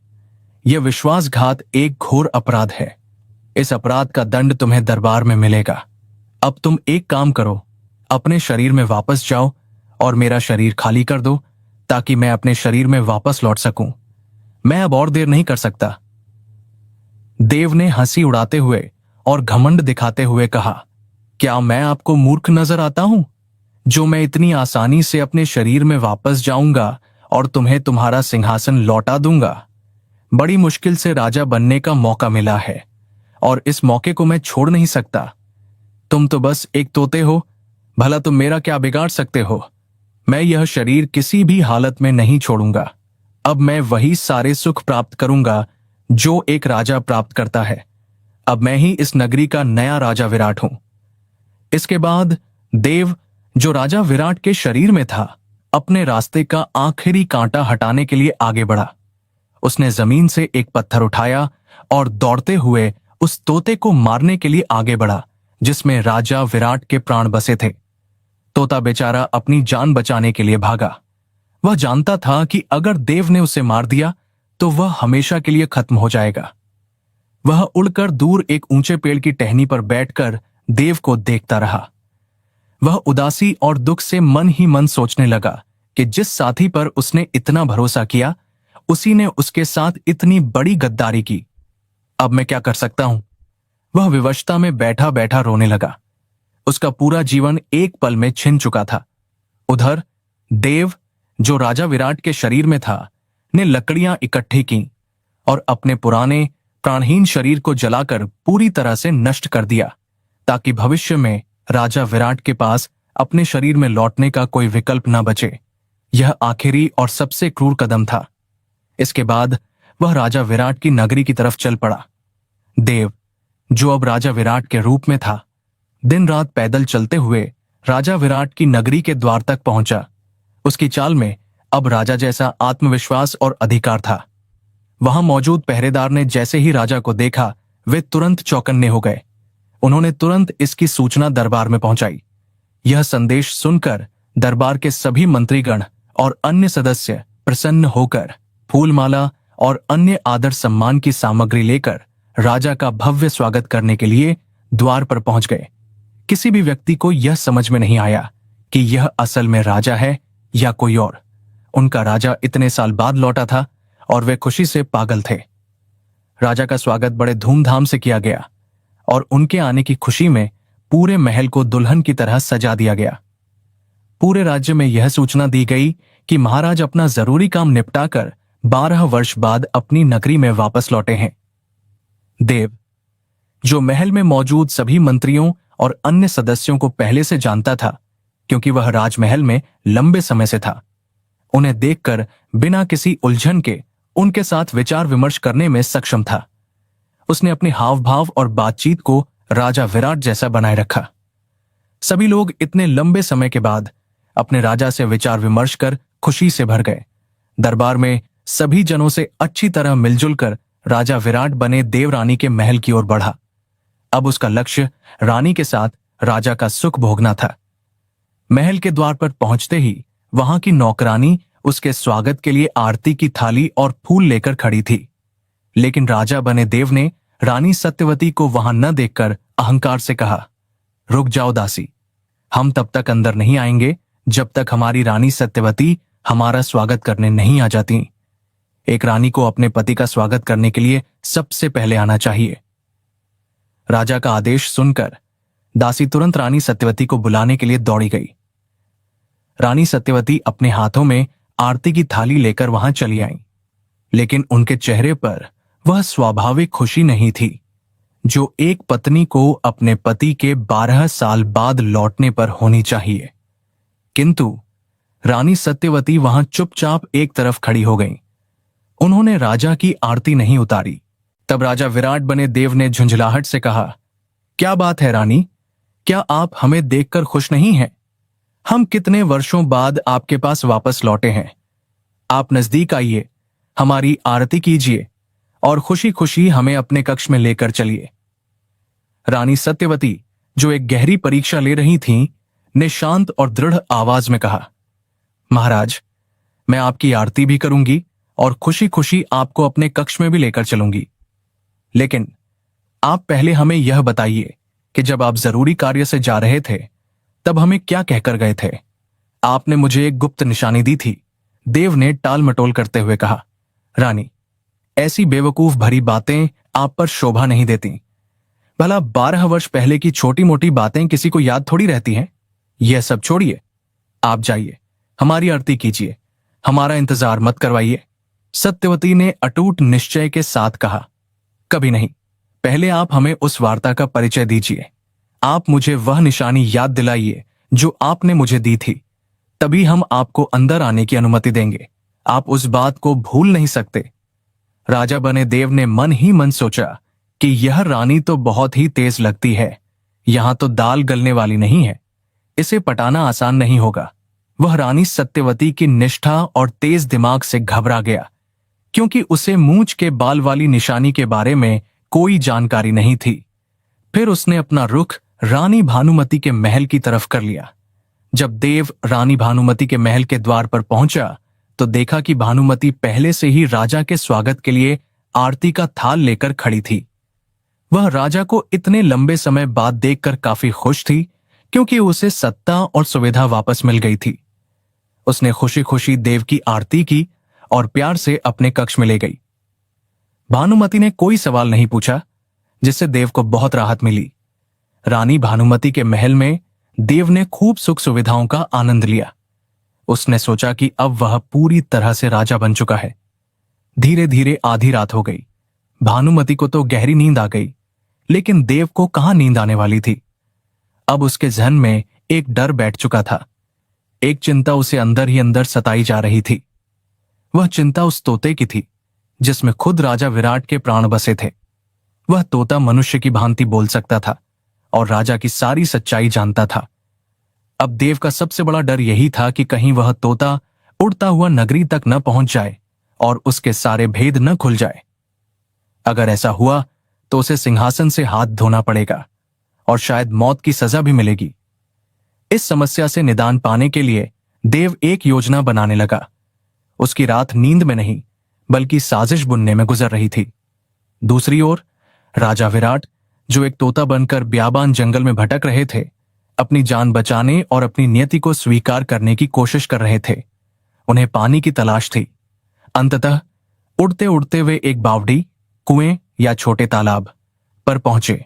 Speaker 1: यह विश्वासघात एक घोर अपराध है। इस अपराध का दंड तुम्हें दरबार में मिलेगा। अब तुम एक काम करो, अपने शरीर में वापस जाओ और मेरा शरीर खाली कर दो ताकि मैं अपने शरीर में वापस लौट सकूं। मैं अब और देर नहीं कर सकता। देव ने हंसी उड़ाते हुए और घमंड दिखाते हुए कहा, क्या मैं आपको मूर्ख नजर आता हूं, जो मैं इतनी आसानी से अपने शरीर में वापस जाऊंगा और तुम्हें तुम्हारा सिंहासन लौटा दूंगा? बड़ी मुश्किल से राजा बनने का मौका मिला है और इस मौके को मैं छोड़ नहीं सकता। तुम तो बस एक तोते हो, भला तुम मेरा क्या बिगाड़ सकते हो? मैं यह शरीर किसी भी हालत में नहीं छोड़ूंगा। अब मैं वही सारे सुख प्राप्त करूंगा जो एक राजा प्राप्त करता है। अब मैं ही इस नगरी का नया राजा विराट हूं। इसके बाद देव, जो राजा विराट के शरीर में था, अपने रास्ते का आखिरी कांटा हटाने के लिए आगे बढ़ा। उसने जमीन से एक पत्थर उठाया और दौड़ते हुए उस तोते को मारने के लिए आगे बढ़ा जिसमें राजा विराट के प्राण बसे थे। तोता बेचारा अपनी जान बचाने के लिए भागा। वह जानता था कि अगर देव ने उसे मार दिया तो वह हमेशा के लिए खत्म हो जाएगा। वह उड़कर दूर एक ऊंचे पेड़ की टहनी पर बैठकर देव को देखता रहा। वह उदासी और दुख से मन ही मन सोचने लगा कि जिस साथी पर उसने इतना भरोसा किया, उसी ने उसके साथ इतनी बड़ी गद्दारी की। अब मैं क्या कर सकता हूं? वह विवशता में बैठा बैठा रोने लगा। उसका पूरा जीवन एक पल में छिन चुका था। उधर देव, जो राजा विराट के शरीर में था, ने लकड़ियां इकट्ठी की और अपने पुराने प्राणहीन शरीर को जलाकर पूरी तरह से नष्ट कर दिया, ताकि भविष्य में राजा विराट के पास अपने शरीर में लौटने का कोई विकल्प न बचे। यह आखिरी और सबसे क्रूर कदम था। इसके बाद वह राजा विराट की नगरी की तरफ चल पड़ा। देव, जो अब राजा विराट के रूप में था, दिन रात पैदल चलते हुए राजा विराट की नगरी के द्वार तक पहुंचा। उसकी चाल में अब राजा जैसा आत्मविश्वास और अधिकार था। वहां मौजूद पहरेदार ने जैसे ही राजा को देखा, वे तुरंत चौकन्ने हो गए। उन्होंने तुरंत इसकी सूचना दरबार में पहुंचाई। यह संदेश सुनकर दरबार के सभी मंत्रीगण और अन्य सदस्य प्रसन्न होकर फूलमाला और अन्य आदर सम्मान की सामग्री लेकर राजा का भव्य स्वागत करने के लिए द्वार पर पहुंच गए। किसी भी व्यक्ति को यह समझ में नहीं आया कि यह असल में राजा है या कोई और। उनका राजा इतने साल बाद लौटा था और वे खुशी से पागल थे। राजा का स्वागत बड़े धूमधाम से किया गया और उनके आने की खुशी में पूरे महल को दुल्हन की तरह सजा दिया गया। पूरे राज्य में यह सूचना दी गई कि महाराज अपना जरूरी काम निपटाकर 12 वर्ष बाद अपनी नगरी में वापस लौटे हैं। देव, जो महल में मौजूद सभी मंत्रियों और अन्य सदस्यों को पहले से जानता था, क्योंकि वह राजमहल में लंबे समय से था, उन्हें देखकर बिना किसी उलझन के उनके साथ विचार विमर्श करने में सक्षम था। उसने अपने हाव भाव और बातचीत को राजा विराट जैसा बनाए रखा। सभी लोग इतने लंबे समय के बाद अपने राजा से विचार विमर्श कर खुशी से भर गए। दरबार में सभी जनों से अच्छी तरह मिलजुल कर राजा विराट बने देवरानी के महल की ओर बढ़ा। अब उसका लक्ष्य रानी के साथ राजा का सुख भोगना था। महल के द्वार पर पहुंचते ही वहां की नौकरानी उसके स्वागत के लिए आरती की थाली और फूल लेकर खड़ी थी। लेकिन राजा बने देव ने रानी सत्यवती को वहां न देखकर अहंकार से कहा, रुक जाओ दासी, हम तब तक अंदर नहीं आएंगे जब तक हमारी रानी सत्यवती हमारा स्वागत करने नहीं आ जाती। एक रानी को अपने पति का स्वागत करने के लिए सबसे पहले आना चाहिए। राजा का आदेश सुनकर दासी तुरंत रानी सत्यवती को बुलाने के लिए दौड़ी गई। रानी सत्यवती अपने हाथों में आरती की थाली लेकर वहां चली आई, लेकिन उनके चेहरे पर वह स्वाभाविक खुशी नहीं थी जो एक पत्नी को अपने पति के 12 साल बाद लौटने पर होनी चाहिए। किंतु रानी सत्यवती वहां चुपचाप एक तरफ खड़ी हो गईं। उन्होंने राजा की आरती नहीं उतारी। तब राजा विराट बने देव ने झुंझलाहट से कहा, क्या बात है रानी, क्या आप हमें देखकर खुश नहीं हैं? हम कितने वर्षों बाद आपके पास वापस लौटे हैं। आप नजदीक आइए, हमारी आरती कीजिए और खुशी खुशी हमें अपने कक्ष में लेकर चलिए। रानी सत्यवती, जो एक गहरी परीक्षा ले रही थीं, ने शांत और दृढ़ आवाज में कहा, महाराज, मैं आपकी आरती भी करूंगी और खुशी खुशी आपको अपने कक्ष में भी लेकर चलूंगी। लेकिन आप पहले हमें यह बताइए कि जब आप जरूरी कार्य से जा रहे थे तब हमें क्या कहकर गए थे? आपने मुझे एक गुप्त निशानी दी थी। देव ने टाल मटोल करते हुए कहा, रानी, ऐसी बेवकूफ भरी बातें आप पर शोभा नहीं देती। भला 12 वर्ष पहले की छोटी मोटी बातें किसी को याद थोड़ी रहती हैं। यह सब छोड़िए, आप जाइए, हमारी आरती कीजिए, हमारा इंतजार मत करवाइए। सत्यवती ने अटूट निश्चय के साथ कहा, कभी नहीं, पहले आप हमें उस वार्ता का परिचय दीजिए। आप मुझे वह निशानी याद दिलाइए जो आपने मुझे दी थी। तभी हम आपको अंदर आने की अनुमति देंगे। आप उस बात को भूल नहीं सकते। राजा बने देव ने मन ही मन सोचा कि यह रानी तो बहुत ही तेज लगती है, यहां तो दाल गलने वाली नहीं है, इसे पटाना आसान नहीं होगा। वह रानी सत्यवती की निष्ठा और तेज दिमाग से घबरा गया, क्योंकि उसे मूंछ के बाल वाली निशानी के बारे में कोई जानकारी नहीं थी। फिर उसने अपना रुख रानी भानुमति के महल की तरफ कर लिया। जब देव रानी भानुमति के महल के द्वार पर पहुंचा तो देखा कि भानुमति पहले से ही राजा के स्वागत के लिए आरती का थाल लेकर खड़ी थी। वह राजा को इतने लंबे समय बाद देखकर काफी खुश थी, क्योंकि उसे सत्ता और सुविधा वापस मिल गई थी। उसने खुशी खुशी देव की आरती की और प्यार से अपने कक्ष में ले गई। भानुमति ने कोई सवाल नहीं पूछा, जिससे देव को बहुत राहत मिली। रानी भानुमति के महल में देव ने खूब सुख सुविधाओं का आनंद लिया। उसने सोचा कि अब वह पूरी तरह से राजा बन चुका है। धीरे धीरे आधी रात हो गई। भानुमति को तो गहरी नींद आ गई, लेकिन देव को कहां नींद आने वाली थी। अब उसके जहन में एक डर बैठ चुका था। एक चिंता उसे अंदर ही अंदर सताई जा रही थी। वह चिंता उस तोते की थी, जिसमें खुद राजा विराट के प्राण बसे थे। वह तोता मनुष्य की भांति बोल सकता था और राजा की सारी सच्चाई जानता था। अब देव का सबसे बड़ा डर यही था कि कहीं वह तोता उड़ता हुआ नगरी तक न पहुंच जाए और उसके सारे भेद न खुल जाए। अगर ऐसा हुआ तो उसे सिंहासन से हाथ धोना पड़ेगा और शायद मौत की सजा भी मिलेगी। इस समस्या से निदान पाने के लिए देव एक योजना बनाने लगा। उसकी रात नींद में नहीं, बल्कि साजिश बुनने में गुजर रही थी। दूसरी ओर राजा विराट, जो एक तोता बनकर ब्याबान जंगल में भटक रहे थे, अपनी जान बचाने और अपनी नियति को स्वीकार करने की कोशिश कर रहे थे। उन्हें पानी की तलाश थी। अंततः उड़ते उड़ते वे एक बावड़ी, कुएं या छोटे तालाब पर पहुंचे।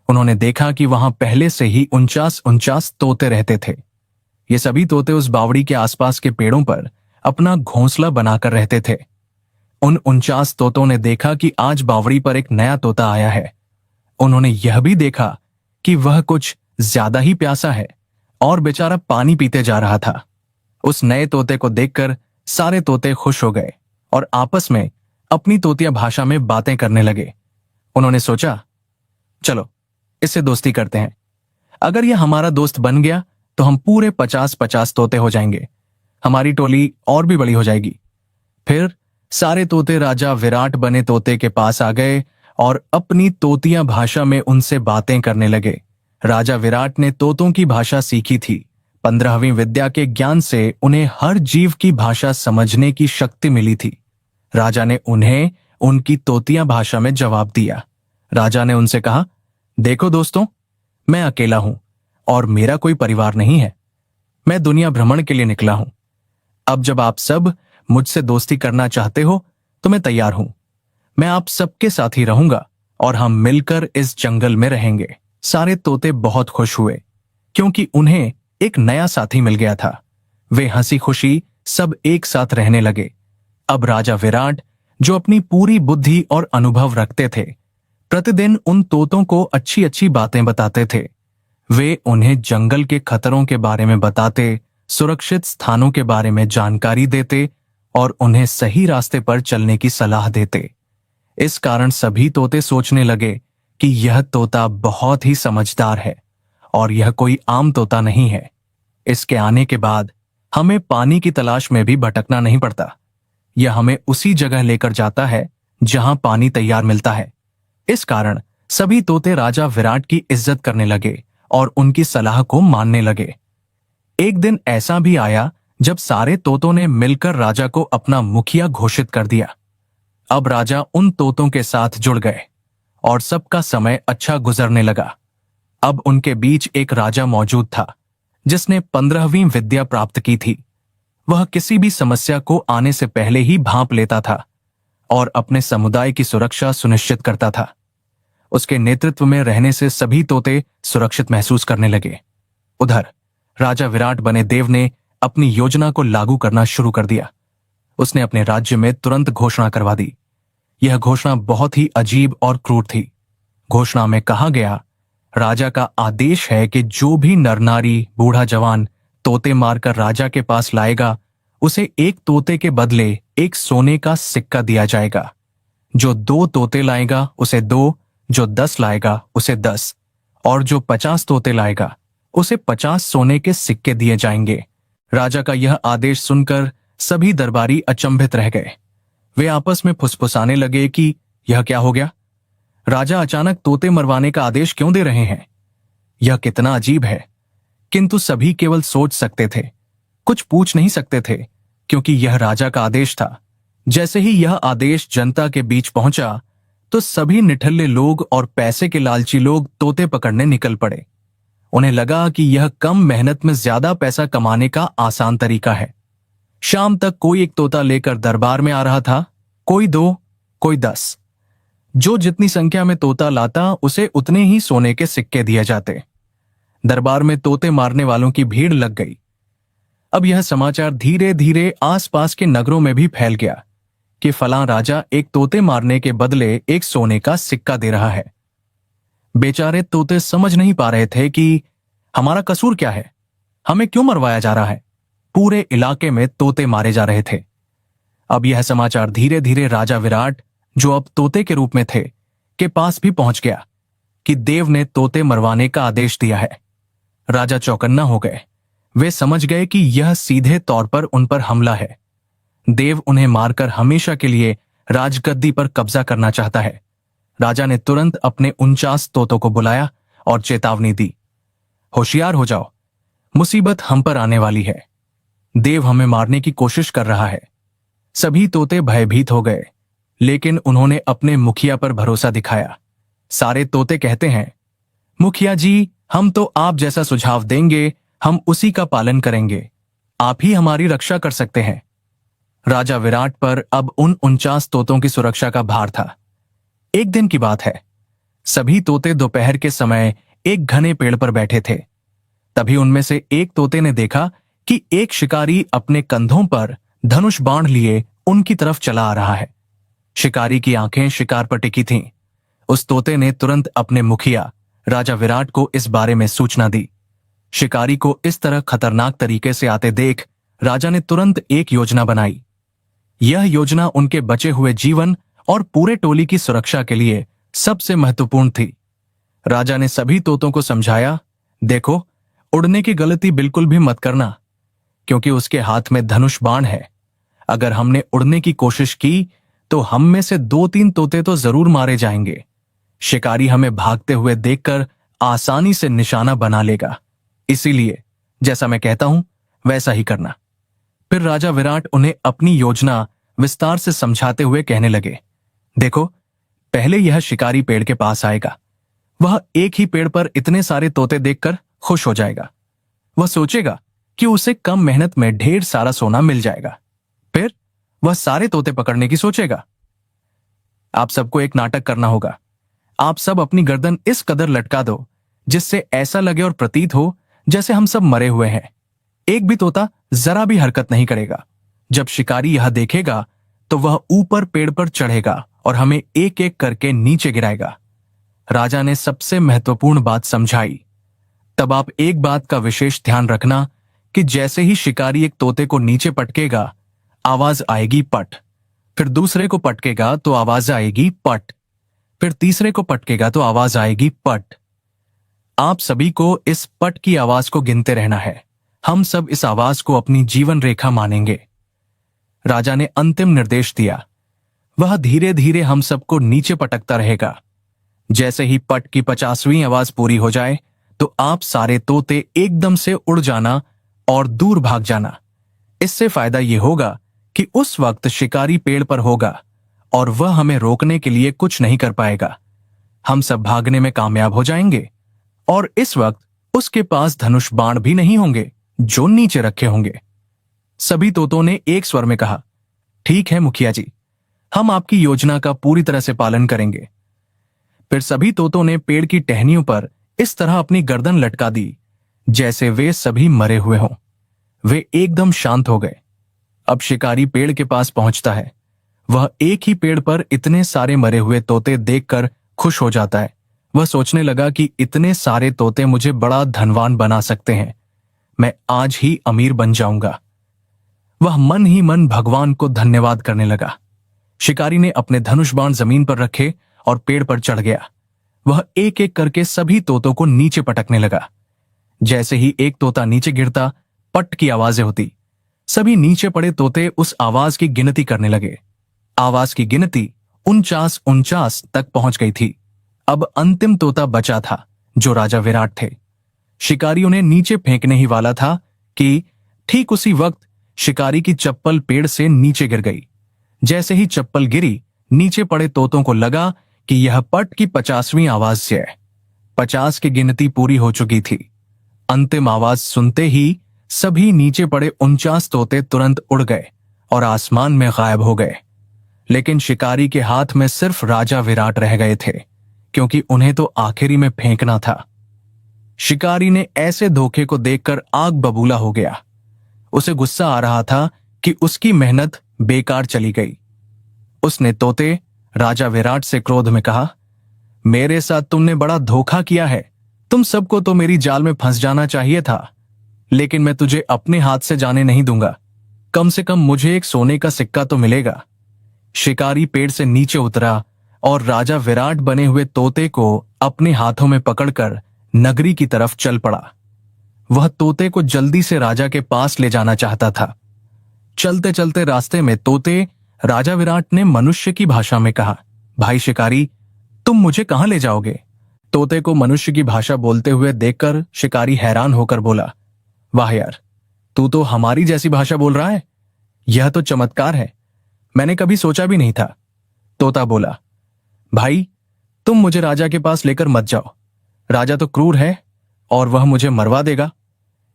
Speaker 1: उन्होंने देखा कि वहां पहले से ही 49 तोते रहते थे। ये सभी तोते उस बावड़ी के आसपास के पेड़ों पर अपना घोंसला बनाकर रहते थे। उन 49 तोतों ने देखा कि आज बावड़ी पर एक नया तोता आया है। उन्होंने यह भी देखा कि वह कुछ ज्यादा ही प्यासा है और बेचारा पानी पीते जा रहा था। उस नए तोते को देखकर सारे तोते खुश हो गए और आपस में अपनी तोतिया भाषा में बातें करने लगे। उन्होंने सोचा, चलो इससे दोस्ती करते हैं। अगर यह हमारा दोस्त बन गया तो हम पूरे 50-50 तोते हो जाएंगे। हमारी टोली और भी बड़ी हो जाएगी। फिर सारे तोते राजा विराट बने तोते के पास आ गए और अपनी तोतिया भाषा में उनसे बातें करने लगे। राजा विराट ने तोतों की भाषा सीखी थी। 15वीं विद्या के ज्ञान से उन्हें हर जीव की भाषा समझने की शक्ति मिली थी। राजा ने उन्हें उनकी तोतिया भाषा में जवाब दिया। राजा ने उनसे कहा, देखो दोस्तों, मैं अकेला हूं और मेरा कोई परिवार नहीं है। मैं दुनिया भ्रमण के लिए निकला हूं। अब जब आप सब मुझसे दोस्ती करना चाहते हो तो मैं तैयार हूं। मैं आप सबके साथ ही रहूंगा और हम मिलकर इस जंगल में रहेंगे। सारे तोते बहुत खुश हुए, क्योंकि उन्हें एक नया साथी मिल गया था। वे हंसी खुशी सब एक साथ रहने लगे। अब राजा विराट, जो अपनी पूरी बुद्धि और अनुभव रखते थे, प्रतिदिन उन तोतों को अच्छी अच्छी बातें बताते थे। वे उन्हें जंगल के खतरों के बारे में बताते, सुरक्षित स्थानों के बारे में जानकारी देते और उन्हें सही रास्ते पर चलने की सलाह देते। इस कारण सभी तोते सोचने लगे कि यह तोता बहुत ही समझदार है और यह कोई आम तोता नहीं है। इसके आने के बाद हमें पानी की तलाश में भी भटकना नहीं पड़ता। यह हमें उसी जगह लेकर जाता है जहां पानी तैयार मिलता है। इस कारण सभी तोते राजा विराट की इज्जत करने लगे और उनकी सलाह को मानने लगे। एक दिन ऐसा भी आया जब सारे तोतों ने मिलकर राजा को अपना मुखिया घोषित कर दिया। अब राजा उन तोतों के साथ जुड़ गए और सबका समय अच्छा गुजरने लगा। अब उनके बीच एक राजा मौजूद था, जिसने 15वीं विद्या प्राप्त की थी। वह किसी भी समस्या को आने से पहले ही भांप लेता था और अपने समुदाय की सुरक्षा सुनिश्चित करता था। उसके नेतृत्व में रहने से सभी तोते सुरक्षित महसूस करने लगे। उधर राजा विराट बने देव ने अपनी योजना को लागू करना शुरू कर दिया। उसने अपने राज्य में तुरंत घोषणा करवा दी। यह घोषणा बहुत ही अजीब और क्रूर थी। घोषणा में कहा गया, राजा का आदेश है कि जो भी नर नारी, बूढ़ा जवान तोते मारकर राजा के पास लाएगा उसे एक तोते के बदले एक सोने का सिक्का दिया जाएगा। जो 2 तोते लाएगा उसे 2, जो 10 लाएगा उसे 10, और जो 50 तोते लाएगा उसे 50 सोने के सिक्के दिए जाएंगे। राजा का यह आदेश सुनकर सभी दरबारी अचंभित रह गए। वे आपस में फुसफुसाने लगे कि यह क्या हो गया? राजा अचानक तोते मरवाने का आदेश क्यों दे रहे हैं? यह कितना अजीब है। किंतु सभी केवल सोच सकते थे, कुछ पूछ नहीं सकते थे, क्योंकि यह राजा का आदेश था। जैसे ही यह आदेश जनता के बीच पहुंचा तो सभी निठल्ले लोग और पैसे के लालची लोग तोते पकड़ने निकल पड़े। उन्हें लगा कि यह कम मेहनत में ज्यादा पैसा कमाने का आसान तरीका है। शाम तक कोई एक तोता लेकर दरबार में आ रहा था, कोई 2, कोई 10। जो जितनी संख्या में तोता लाता उसे उतने ही सोने के सिक्के दिए जाते। दरबार में तोते मारने वालों की भीड़ लग गई। अब यह समाचार धीरे धीरे आसपास के नगरों में भी फैल गया कि फलां राजा एक तोते मारने के बदले एक सोने का सिक्का दे रहा है। बेचारे तोते समझ नहीं पा रहे थे कि हमारा कसूर क्या है, हमें क्यों मरवाया जा रहा है। पूरे इलाके में तोते मारे जा रहे थे। अब यह समाचार धीरे धीरे राजा विराट, जो अब तोते के रूप में थे, के पास भी पहुंच गया कि देव ने तोते मरवाने का आदेश दिया है। राजा चौकन्ना हो गए। वे समझ गए कि यह सीधे तौर पर उन पर हमला है। देव उन्हें मारकर हमेशा के लिए राजगद्दी पर कब्जा करना चाहता है। राजा ने तुरंत अपने 49 तोतों को बुलाया और चेतावनी दी, होशियार हो जाओ, मुसीबत हम पर आने वाली है। देव हमें मारने की कोशिश कर रहा है। सभी तोते भयभीत हो गए, लेकिन उन्होंने अपने मुखिया पर भरोसा दिखाया। सारे तोते कहते हैं, मुखिया जी, हम तो आप जैसा सुझाव देंगे, हम उसी का पालन करेंगे। आप ही हमारी रक्षा कर सकते हैं। राजा विराट पर अब उन 49 तोतों की सुरक्षा का भार था। एक दिन की बात है। सभी तोते दोपहर के समय एक घने पेड़ पर बैठे थे। तभी उनमें से एक तोते ने देखा कि एक शिकारी अपने कंधों पर धनुष बाण लिए उनकी तरफ चला आ रहा है। शिकारी की आंखें शिकार पर टिकी थीं। उस तोते ने तुरंत अपने मुखिया राजा विराट को इस बारे में सूचना दी। शिकारी को इस तरह खतरनाक तरीके से आते देख राजा ने तुरंत एक योजना बनाई। यह योजना उनके बचे हुए जीवन और पूरे टोली की सुरक्षा के लिए सबसे महत्वपूर्ण थी। राजा ने सभी तोतों को समझाया, देखो, उड़ने की गलती बिल्कुल भी मत करना, क्योंकि उसके हाथ में धनुष बाण है। अगर हमने उड़ने की कोशिश की तो हम में से 2-3 तोते तो जरूर मारे जाएंगे। शिकारी हमें भागते हुए देखकर आसानी से निशाना बना लेगा। इसीलिए जैसा मैं कहता हूं वैसा ही करना। फिर राजा विराट उन्हें अपनी योजना विस्तार से समझाते हुए कहने लगे, देखो, पहले यह शिकारी पेड़ के पास आएगा। वह एक ही पेड़ पर इतने सारे तोते देखकर खुश हो जाएगा। वह सोचेगा कि उसे कम मेहनत में ढेर सारा सोना मिल जाएगा। फिर वह सारे तोते पकड़ने की सोचेगा। आप सबको एक नाटक करना होगा। आप सब अपनी गर्दन इस कदर लटका दो जिससे ऐसा लगे और प्रतीत हो जैसे हम सब मरे हुए हैं। एक भी तोता जरा भी हरकत नहीं करेगा। जब शिकारी यह देखेगा तो वह ऊपर पेड़ पर चढ़ेगा और हमें एक एक करके नीचे गिराएगा। राजा ने सबसे महत्वपूर्ण बात समझाई। तब आप एक बात का विशेष ध्यान रखना कि जैसे ही शिकारी एक तोते को नीचे पटकेगा, आवाज आएगी पट। फिर दूसरे को पटकेगा तो आवाज आएगी पट। फिर तीसरे को पटकेगा तो आवाज आएगी पट। आप सभी को इस पट की आवाज को गिनते रहना है। हम सब इस आवाज को अपनी जीवन रेखा मानेंगे। राजा ने अंतिम निर्देश दिया। वह धीरे धीरे हम सबको नीचे पटकता रहेगा। जैसे ही पट की 50वीं आवाज पूरी हो जाए तो आप सारे तोते एकदम से उड़ जाना और दूर भाग जाना। इससे फायदा यह होगा कि उस वक्त शिकारी पेड़ पर होगा और वह हमें रोकने के लिए कुछ नहीं कर पाएगा। हम सब भागने में कामयाब हो जाएंगे और इस वक्त उसके पास धनुष बाण भी नहीं होंगे जो नीचे रखे होंगे। सभी तोतों ने एक स्वर में कहा, ठीक है मुखिया जी, हम आपकी योजना का पूरी तरह से पालन करेंगे। फिर सभी तोतों ने पेड़ की टहनियों पर इस तरह अपनी गर्दन लटका दी जैसे वे सभी मरे हुए हों। वे एकदम शांत हो गए। अब शिकारी पेड़ के पास पहुंचता है। वह एक ही पेड़ पर इतने सारे मरे हुए तोते देखकर खुश हो जाता है। वह सोचने लगा कि इतने सारे तोते मुझे बड़ा धनवान बना सकते हैं। मैं आज ही अमीर बन जाऊंगा। वह मन ही मन भगवान को धन्यवाद करने लगा। शिकारी ने अपने धनुष बाण जमीन पर रखे और पेड़ पर चढ़ गया। वह एक एक करके सभी तोतों को नीचे पटकने लगा। जैसे ही एक तोता नीचे गिरता, पट की आवाजें होती। सभी नीचे पड़े तोते उस आवाज की गिनती करने लगे। आवाज की गिनती 49 तक पहुंच गई थी। अब अंतिम तोता बचा था, जो राजा विराट थे। शिकारी उन्हें नीचे फेंकने ही वाला था कि ठीक उसी वक्त शिकारी की चप्पल पेड़ से नीचे गिर गई। जैसे ही चप्पल गिरी, नीचे पड़े तोतों को लगा कि यह पट की 50वीं आवाज से है। 50 की गिनती पूरी हो चुकी थी। अंतिम आवाज सुनते ही सभी नीचे पड़े 49 तोते तुरंत उड़ गए और आसमान में गायब हो गए। लेकिन शिकारी के हाथ में सिर्फ राजा विराट रह गए थे, क्योंकि उन्हें तो आखिरी में फेंकना था। शिकारी ने ऐसे धोखे को देखकर आग बबूला हो गया। उसे गुस्सा आ रहा था कि उसकी मेहनत बेकार चली गई। उसने तोते राजा विराट से क्रोध में कहा, मेरे साथ तुमने बड़ा धोखा किया है। तुम सबको तो मेरी जाल में फंस जाना चाहिए था, लेकिन मैं तुझे अपने हाथ से जाने नहीं दूंगा। कम से कम मुझे एक सोने का सिक्का तो मिलेगा। शिकारी पेड़ से नीचे उतरा और राजा विराट बने हुए तोते को अपने हाथों में पकड़कर नगरी की तरफ चल पड़ा। वह तोते को जल्दी से राजा के पास ले जाना चाहता था। चलते चलते रास्ते में तोते राजा विराट ने मनुष्य की भाषा में कहा, भाई शिकारी, तुम मुझे कहां ले जाओगे? तोते को मनुष्य की भाषा बोलते हुए देखकर शिकारी हैरान होकर बोला, वाह यार, तू तो हमारी जैसी भाषा बोल रहा है। यह तो चमत्कार है, मैंने कभी सोचा भी नहीं था। तोता बोला, भाई, तुम मुझे राजा के पास लेकर मत जाओ। राजा तो क्रूर है और वह मुझे मरवा देगा।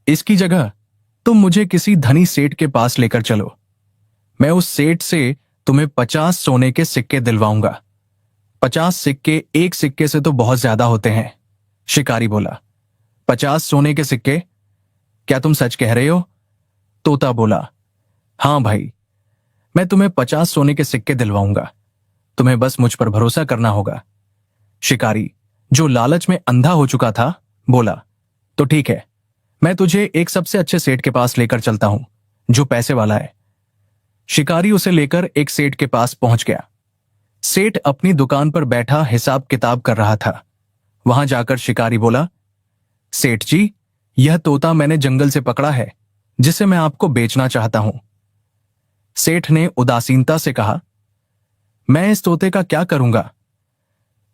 Speaker 1: इसकी जगह तुम मुझे किसी धनी सेठ के पास लेकर चलो। मैं उस सेठ से तुम्हें 50 सोने के सिक्के दिलवाऊंगा। 50 सिक्के एक सिक्के से तो बहुत ज्यादा होते हैं। शिकारी बोला, 50 सोने के सिक्के? क्या तुम सच कह रहे हो? तोता बोला, हां भाई, मैं तुम्हें 50 सोने के सिक्के दिलवाऊंगा। तुम्हें बस मुझ पर भरोसा करना होगा। शिकारी, जो लालच में अंधा हो चुका था, बोला, तो ठीक है, मैं तुझे एक सबसे अच्छे सेठ के पास लेकर चलता हूं, जो पैसे वाला है। शिकारी उसे लेकर एक सेठ के पास पहुंच गया। सेठ अपनी दुकान पर बैठा हिसाब किताब कर रहा था। वहां जाकर शिकारी बोला, सेठ जी, यह तोता मैंने जंगल से पकड़ा है, जिसे मैं आपको बेचना चाहता हूं। सेठ ने उदासीनता से कहा, मैं इस तोते का क्या करूंगा?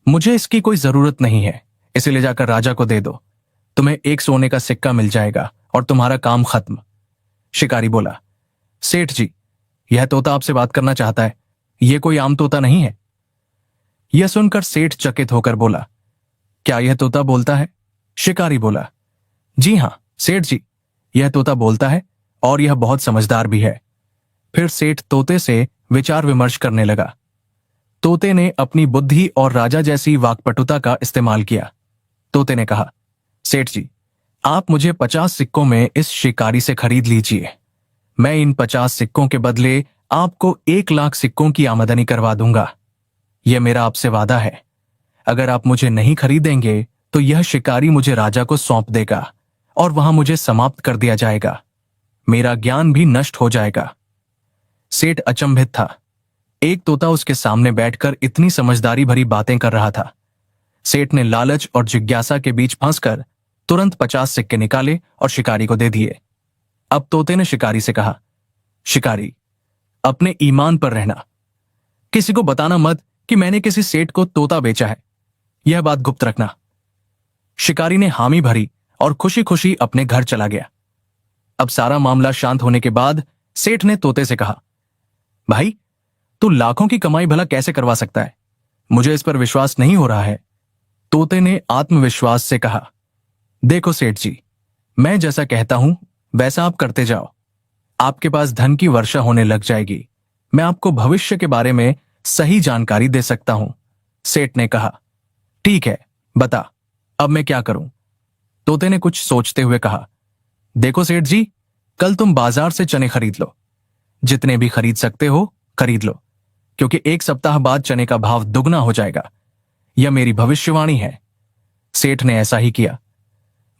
Speaker 1: मुझे इसकी कोई जरूरत नहीं है, इसे ले जाकर राजा को दे दो। तुम्हें एक सोने का सिक्का मिल जाएगा और तुम्हारा काम खत्म। शिकारी बोला, सेठ जी, यह तोता आपसे बात करना चाहता है। यह कोई आम तोता नहीं है। यह सुनकर सेठ चकित होकर बोला, क्या यह तोता बोलता है? शिकारी बोला, जी हां सेठ जी, यह तोता बोलता है और यह बहुत समझदार भी है। फिर सेठ तोते से विचार विमर्श करने लगा। तोते ने अपनी बुद्धि और राजा जैसी वाक्पटुता का इस्तेमाल किया। तोते ने कहा, सेठ जी, आप मुझे 50 सिक्कों में इस शिकारी से खरीद लीजिए। मैं इन 50 सिक्कों के बदले आपको 1 लाख सिक्कों की आमदनी करवा दूंगा। यह मेरा आपसे वादा है। अगर आप मुझे नहीं खरीदेंगे तो यह शिकारी मुझे राजा को सौंप देगा और वहां मुझे समाप्त कर दिया जाएगा। मेरा ज्ञान भी नष्ट हो जाएगा। सेठ अचंभित था। एक तोता उसके सामने बैठकर इतनी समझदारी भरी बातें कर रहा था। सेठ ने लालच और जिज्ञासा के बीच फंसकर तुरंत 50 सिक्के निकाले और शिकारी को दे दिए। अब तोते ने शिकारी से कहा, शिकारी, अपने ईमान पर रहना। किसी को बताना मत कि मैंने किसी सेठ को तोता बेचा है। यह बात गुप्त रखना। शिकारी ने हामी भरी और खुशी खुशी अपने घर चला गया। अब सारा मामला शांत होने के बाद सेठ ने तोते से कहा, भाई, तू लाखों की कमाई भला कैसे करवा सकता है? मुझे इस पर विश्वास नहीं हो रहा है। तोते ने आत्मविश्वास से कहा, देखो सेठ जी, मैं जैसा कहता हूं वैसा आप करते जाओ। आपके पास धन की वर्षा होने लग जाएगी। मैं आपको भविष्य के बारे में सही जानकारी दे सकता हूं। सेठ ने कहा, ठीक है, बता, अब मैं क्या करूं? तोते ने कुछ सोचते हुए कहा, देखो सेठ जी, कल तुम बाजार से चने खरीद लो। जितने भी खरीद सकते हो खरीद लो, क्योंकि 1 सप्ताह बाद चने का भाव दुगना हो जाएगा। यह मेरी भविष्यवाणी है। सेठ ने ऐसा ही किया।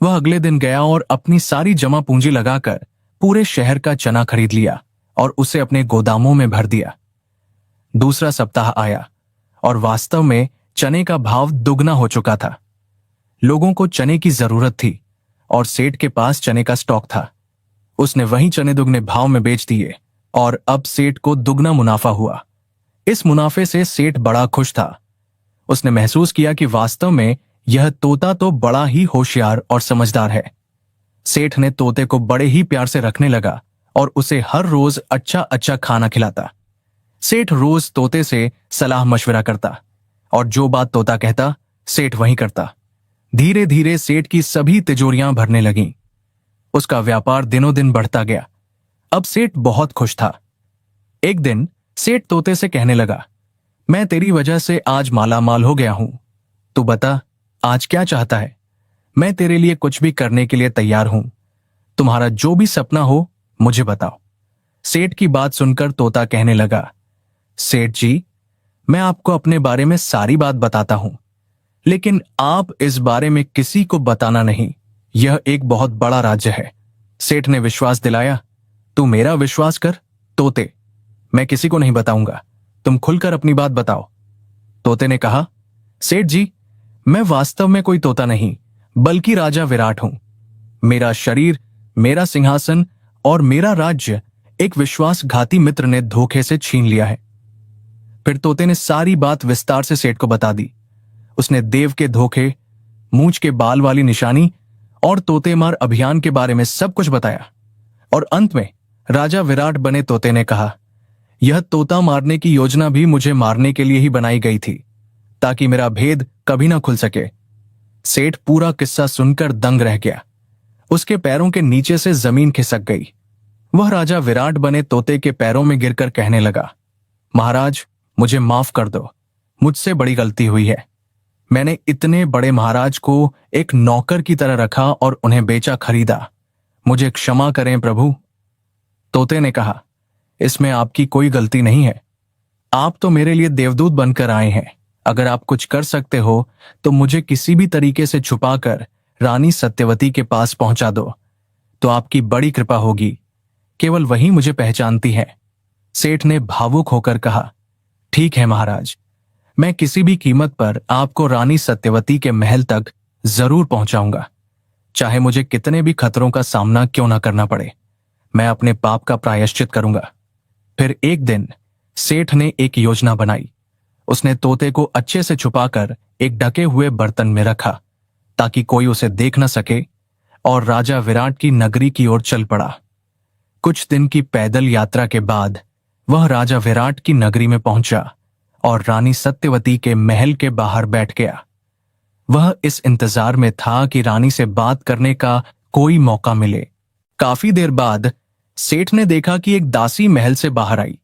Speaker 1: वह अगले दिन गया और अपनी सारी जमा पूंजी लगाकर पूरे शहर का चना खरीद लिया और उसे अपने गोदामों में भर दिया। दूसरा सप्ताह आया और वास्तव में चने का भाव दुगना हो चुका था। लोगों को चने की जरूरत थी और सेठ के पास चने का स्टॉक था। उसने वही चने दुगने भाव में बेच दिए और अब सेठ को दुगना मुनाफा हुआ। इस मुनाफे से सेठ बड़ा खुश था। उसने महसूस किया कि वास्तव में यह तोता तो बड़ा ही होशियार और समझदार है। सेठ ने तोते को बड़े ही प्यार से रखने लगा और उसे हर रोज अच्छा अच्छा खाना खिलाता। सेठ रोज तोते से सलाह मशवरा करता और जो बात तोता कहता सेठ वही करता। धीरे धीरे सेठ की सभी तिजोरियां भरने लगीं। उसका व्यापार दिनों दिन बढ़ता गया। अब सेठ बहुत खुश था। एक दिन सेठ तोते से कहने लगा, मैं तेरी वजह से आज माला माल हो गया हूं। तू बता आज क्या चाहता है? मैं तेरे लिए कुछ भी करने के लिए तैयार हूं। तुम्हारा जो भी सपना हो मुझे बताओ। सेठ की बात सुनकर तोता कहने लगा, सेठ जी, मैं आपको अपने बारे में सारी बात बताता हूं, लेकिन आप इस बारे में किसी को बताना नहीं। यह एक बहुत बड़ा राज्य है। सेठ ने विश्वास दिलाया, तू मेरा विश्वास कर तोते, मैं किसी को नहीं बताऊंगा। तुम खुलकर अपनी बात बताओ। तोते ने कहा, सेठ जी, मैं वास्तव में कोई तोता नहीं बल्कि राजा विराट हूं। मेरा शरीर, मेरा सिंहासन और मेरा राज्य एक विश्वासघाती मित्र ने धोखे से छीन लिया है। फिर तोते ने सारी बात विस्तार से सेठ को बता दी। उसने देव के धोखे, मूंछ के बाल वाली निशानी और तोतेमार अभियान के बारे में सब कुछ बताया। और अंत में राजा विराट बने तोते ने कहा, यह तोता मारने की योजना भी मुझे मारने के लिए ही बनाई गई थी, ताकि मेरा भेद कभी ना खुल सके। सेठ पूरा किस्सा सुनकर दंग रह गया। उसके पैरों के नीचे से जमीन खिसक गई। वह राजा विराट बने तोते के पैरों में गिरकर कहने लगा, महाराज, मुझे माफ कर दो। मुझसे बड़ी गलती हुई है। मैंने इतने बड़े महाराज को एक नौकर की तरह रखा और उन्हें बेचा खरीदा। मुझे क्षमा करें प्रभु। तोते ने कहा, इसमें आपकी कोई गलती नहीं है। आप तो मेरे लिए देवदूत बनकर आए हैं। अगर आप कुछ कर सकते हो तो मुझे किसी भी तरीके से छुपाकर रानी सत्यवती के पास पहुंचा दो, तो आपकी बड़ी कृपा होगी। केवल वही मुझे पहचानती है। सेठ ने भावुक होकर कहा, ठीक है महाराज, मैं किसी भी कीमत पर आपको रानी सत्यवती के महल तक जरूर पहुंचाऊंगा, चाहे मुझे कितने भी खतरों का सामना क्यों ना करना पड़े। मैं अपने पाप का प्रायश्चित करूंगा। फिर एक दिन सेठ ने एक योजना बनाई। उसने तोते को अच्छे से छुपाकर एक ढके हुए बर्तन में रखा ताकि कोई उसे देख न सके, और राजा विराट की नगरी की ओर चल पड़ा। कुछ दिन की पैदल यात्रा के बाद वह राजा विराट की नगरी में पहुंचा और रानी सत्यवती के महल के बाहर बैठ गया। वह इस इंतजार में था कि रानी से बात करने का कोई मौका मिले। काफी देर बाद सेठ ने देखा कि एक दासी महल से बाहर आई।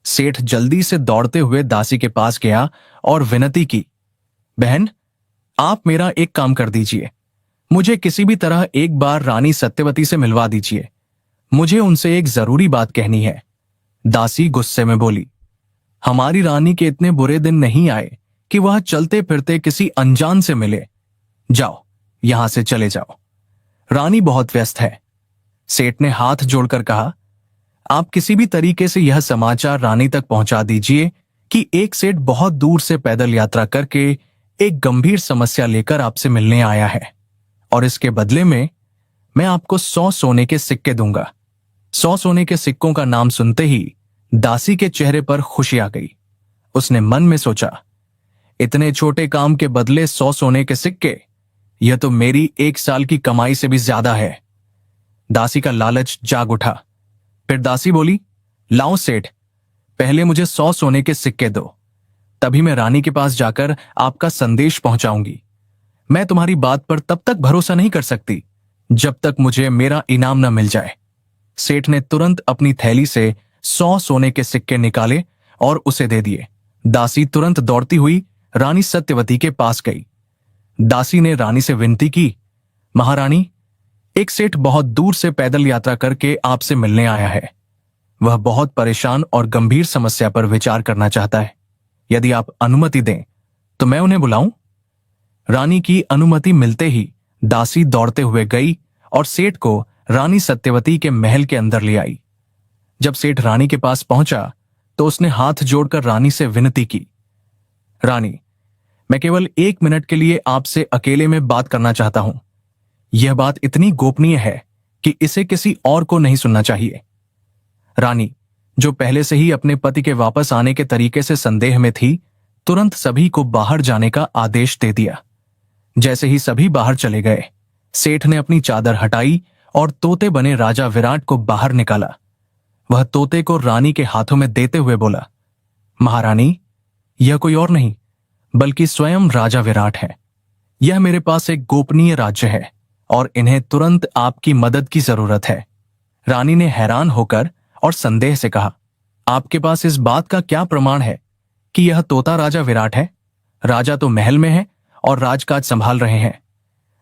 Speaker 1: सेठ जल्दी से दौड़ते हुए दासी के पास गया और विनती की, बहन, आप मेरा एक काम कर दीजिए। मुझे किसी भी तरह एक बार रानी सत्यवती से मिलवा दीजिए। मुझे उनसे एक जरूरी बात कहनी है। दासी गुस्से में बोली, हमारी रानी के इतने बुरे दिन नहीं आए कि वह चलते फिरते किसी अनजान से मिले। जाओ, यहां से चले जाओ। रानी बहुत व्यस्त है। सेठ ने हाथ जोड़कर कहा, आप किसी भी तरीके से यह समाचार रानी तक पहुंचा दीजिए कि एक सेठ बहुत दूर से पैदल यात्रा करके एक गंभीर समस्या लेकर आपसे मिलने आया है, और इसके बदले में मैं आपको 100 सोने के सिक्के दूंगा। 100 सोने के सिक्कों का नाम सुनते ही दासी के चेहरे पर खुशी आ गई। उसने मन में सोचा, इतने छोटे काम के बदले 100 सोने के सिक्के, यह तो मेरी 1 साल की कमाई से भी ज्यादा है। दासी का लालच जाग उठा। फिर दासी बोली, लाओ सेठ, पहले मुझे 100 सोने के सिक्के दो, तभी मैं रानी के पास जाकर आपका संदेश पहुंचाऊंगी। मैं तुम्हारी बात पर तब तक भरोसा नहीं कर सकती जब तक मुझे मेरा इनाम न मिल जाए। सेठ ने तुरंत अपनी थैली से 100 सोने के सिक्के निकाले और उसे दे दिए। दासी तुरंत दौड़ती हुई रानी सत्यवती के पास गई। दासी ने रानी से विनती की, महारानी, एक सेठ बहुत दूर से पैदल यात्रा करके आपसे मिलने आया है। वह बहुत परेशान और गंभीर समस्या पर विचार करना चाहता है। यदि आप अनुमति दें तो मैं उन्हें बुलाऊं? रानी की अनुमति मिलते ही दासी दौड़ते हुए गई और सेठ को रानी सत्यवती के महल के अंदर ले आई। जब सेठ रानी के पास पहुंचा तो उसने हाथ जोड़कर रानी से विनती की, रानी, मैं केवल 1 मिनट के लिए आपसे अकेले में बात करना चाहता हूं। यह बात इतनी गोपनीय है कि इसे किसी और को नहीं सुनना चाहिए। रानी, जो पहले से ही अपने पति के वापस आने के तरीके से संदेह में थी, तुरंत सभी को बाहर जाने का आदेश दे दिया। जैसे ही सभी बाहर चले गए, सेठ ने अपनी चादर हटाई और तोते बने राजा विराट को बाहर निकाला। वह तोते को रानी के हाथों में देते हुए बोला, महारानी, यह कोई और नहीं बल्कि स्वयं राजा विराट है। यह मेरे पास एक गोपनीय राज्य है और इन्हें तुरंत आपकी मदद की जरूरत है। रानी ने हैरान होकर और संदेह से कहा, आपके पास इस बात का क्या प्रमाण है कि यह तोता राजा विराट है? राजा तो महल में है और राजकाज संभाल रहे हैं।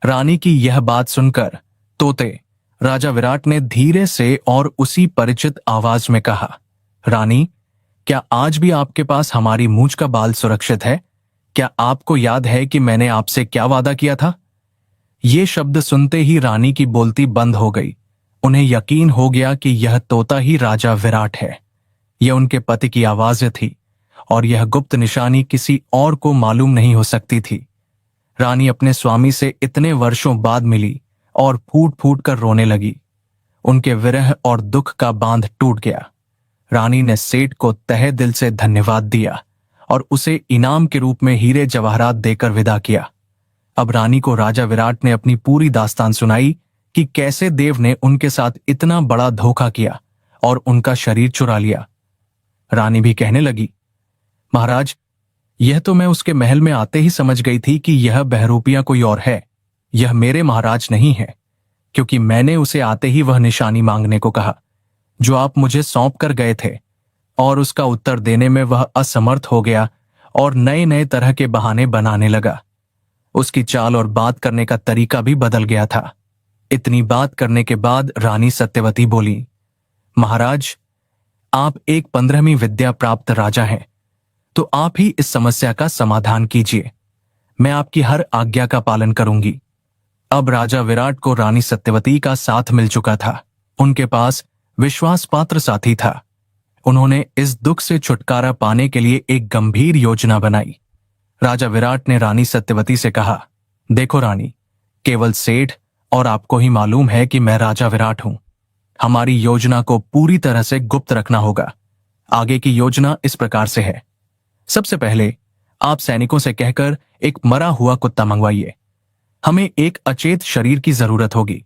Speaker 1: रानी की यह बात सुनकर तोते राजा विराट ने धीरे से और उसी परिचित आवाज में कहा, रानी, क्या आज भी आपके पास हमारी मूंछ का बाल सुरक्षित है? क्या आपको याद है कि मैंने आपसे क्या वादा किया था? ये शब्द सुनते ही रानी की बोलती बंद हो गई। उन्हें यकीन हो गया कि यह तोता ही राजा विराट है। यह उनके पति की आवाज थी और यह गुप्त निशानी किसी और को मालूम नहीं हो सकती थी। रानी अपने स्वामी से इतने वर्षों बाद मिली और फूट फूट कर रोने लगी। उनके विरह और दुख का बांध टूट गया। रानी ने सेठ को तहे दिल से धन्यवाद दिया और उसे इनाम के रूप में हीरे जवाहरात देकर विदा किया। अब रानी को राजा विराट ने अपनी पूरी दास्तान सुनाई कि कैसे देव ने उनके साथ इतना बड़ा धोखा किया और उनका शरीर चुरा लिया। रानी भी कहने लगी, महाराज, यह तो मैं उसके महल में आते ही समझ गई थी कि यह बहरूपिया कोई और है। यह मेरे महाराज नहीं है, क्योंकि मैंने उसे आते ही वह निशानी मांगने को कहा जो आप मुझे सौंप कर गए थे, और उसका उत्तर देने में वह असमर्थ हो गया और नए नए तरह के बहाने बनाने लगा। उसकी चाल और बात करने का तरीका भी बदल गया था। इतनी बात करने के बाद रानी सत्यवती बोली, महाराज, आप एक 15वीं विद्या प्राप्त राजा हैं, तो आप ही इस समस्या का समाधान कीजिए। मैं आपकी हर आज्ञा का पालन करूंगी। अब राजा विराट को रानी सत्यवती का साथ मिल चुका था। उनके पास विश्वास पात्र साथी था। उन्होंने इस दुख से छुटकारा पाने के लिए एक गंभीर योजना बनाई। राजा विराट ने रानी सत्यवती से कहा, देखो रानी, केवल सेठ और आपको ही मालूम है कि मैं राजा विराट हूं। हमारी योजना को पूरी तरह से गुप्त रखना होगा। आगे की योजना इस प्रकार से है। सबसे पहले आप सैनिकों से कहकर एक मरा हुआ कुत्ता मंगवाइए। हमें एक अचेत शरीर की जरूरत होगी।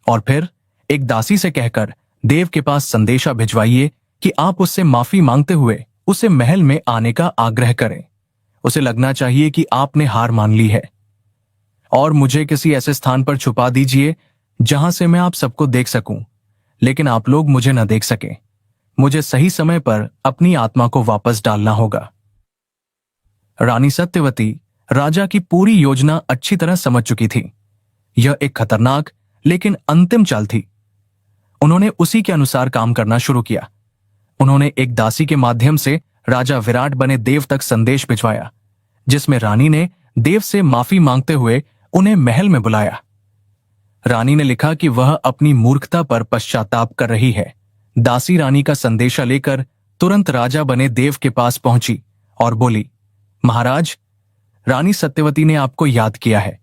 Speaker 1: और फिर एक दासी से कहकर देव के पास संदेशा भिजवाइए कि आप उससे माफी मांगते हुए उसे महल में आने का आग्रह करें। उसे लगना चाहिए कि आपने हार मान ली है। और मुझे किसी ऐसे स्थान पर छुपा दीजिए जहां से मैं आप सबको देख सकूं, लेकिन आप लोग मुझे न देख सकें। मुझे सही समय पर अपनी आत्मा को वापस डालना होगा। रानी सत्यवती राजा की पूरी योजना अच्छी तरह समझ चुकी थी। यह एक खतरनाक लेकिन अंतिम चाल थी। उन्होंने उसी के अनुसार काम करना शुरू किया। उन्होंने एक दासी के माध्यम से राजा विराट बने देव तक संदेश भिजवाया, जिसमें रानी ने देव से माफी मांगते हुए उन्हें महल में बुलाया। रानी ने लिखा कि वह अपनी मूर्खता पर पश्चाताप कर रही है। दासी रानी का संदेशा लेकर तुरंत राजा बने देव के पास पहुंची और बोली, महाराज, रानी सत्यवती ने आपको याद किया है।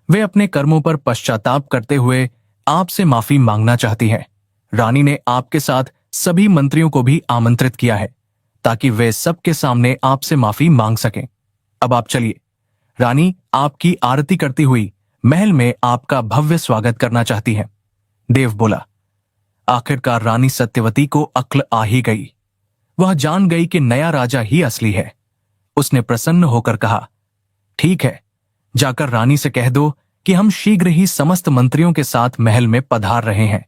Speaker 1: वे अपने कर्मों पर पश्चाताप करते हुए आपसे माफी मांगना चाहती है। रानी ने आपके साथ सभी मंत्रियों को भी आमंत्रित किया है ताकि वे सबके सामने आपसे माफी मांग सकें। अब आप चलिए। रानी आपकी आरती करती हुई महल में आपका भव्य स्वागत करना चाहती है। देव बोला। आखिरकार रानी सत्यवती को अक्ल आ ही गई। वह जान गई कि नया राजा ही असली है। उसने प्रसन्न होकर कहा, ठीक है, जाकर रानी से कह दो कि हम शीघ्र ही समस्त मंत्रियों के साथ महल में पधार रहे हैं।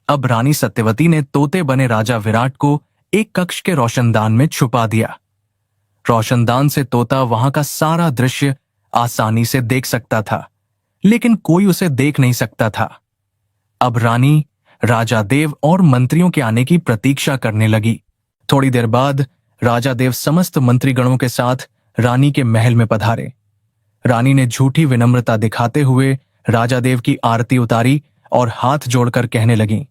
Speaker 1: अब रानी सत्यवती ने तोते बने राजा विराट को एक कक्ष के रोशनदान में छुपा दिया। रोशनदान से तोता वहां का सारा दृश्य आसानी से देख सकता था, लेकिन कोई उसे देख नहीं सकता था। अब रानी राजा देव और मंत्रियों के आने की प्रतीक्षा करने लगी। थोड़ी देर बाद राजा देव समस्त मंत्रीगणों के साथ रानी के महल में पधारे। रानी ने झूठी विनम्रता दिखाते हुए राजा देव की आरती उतारी और हाथ जोड़कर कहने लगी,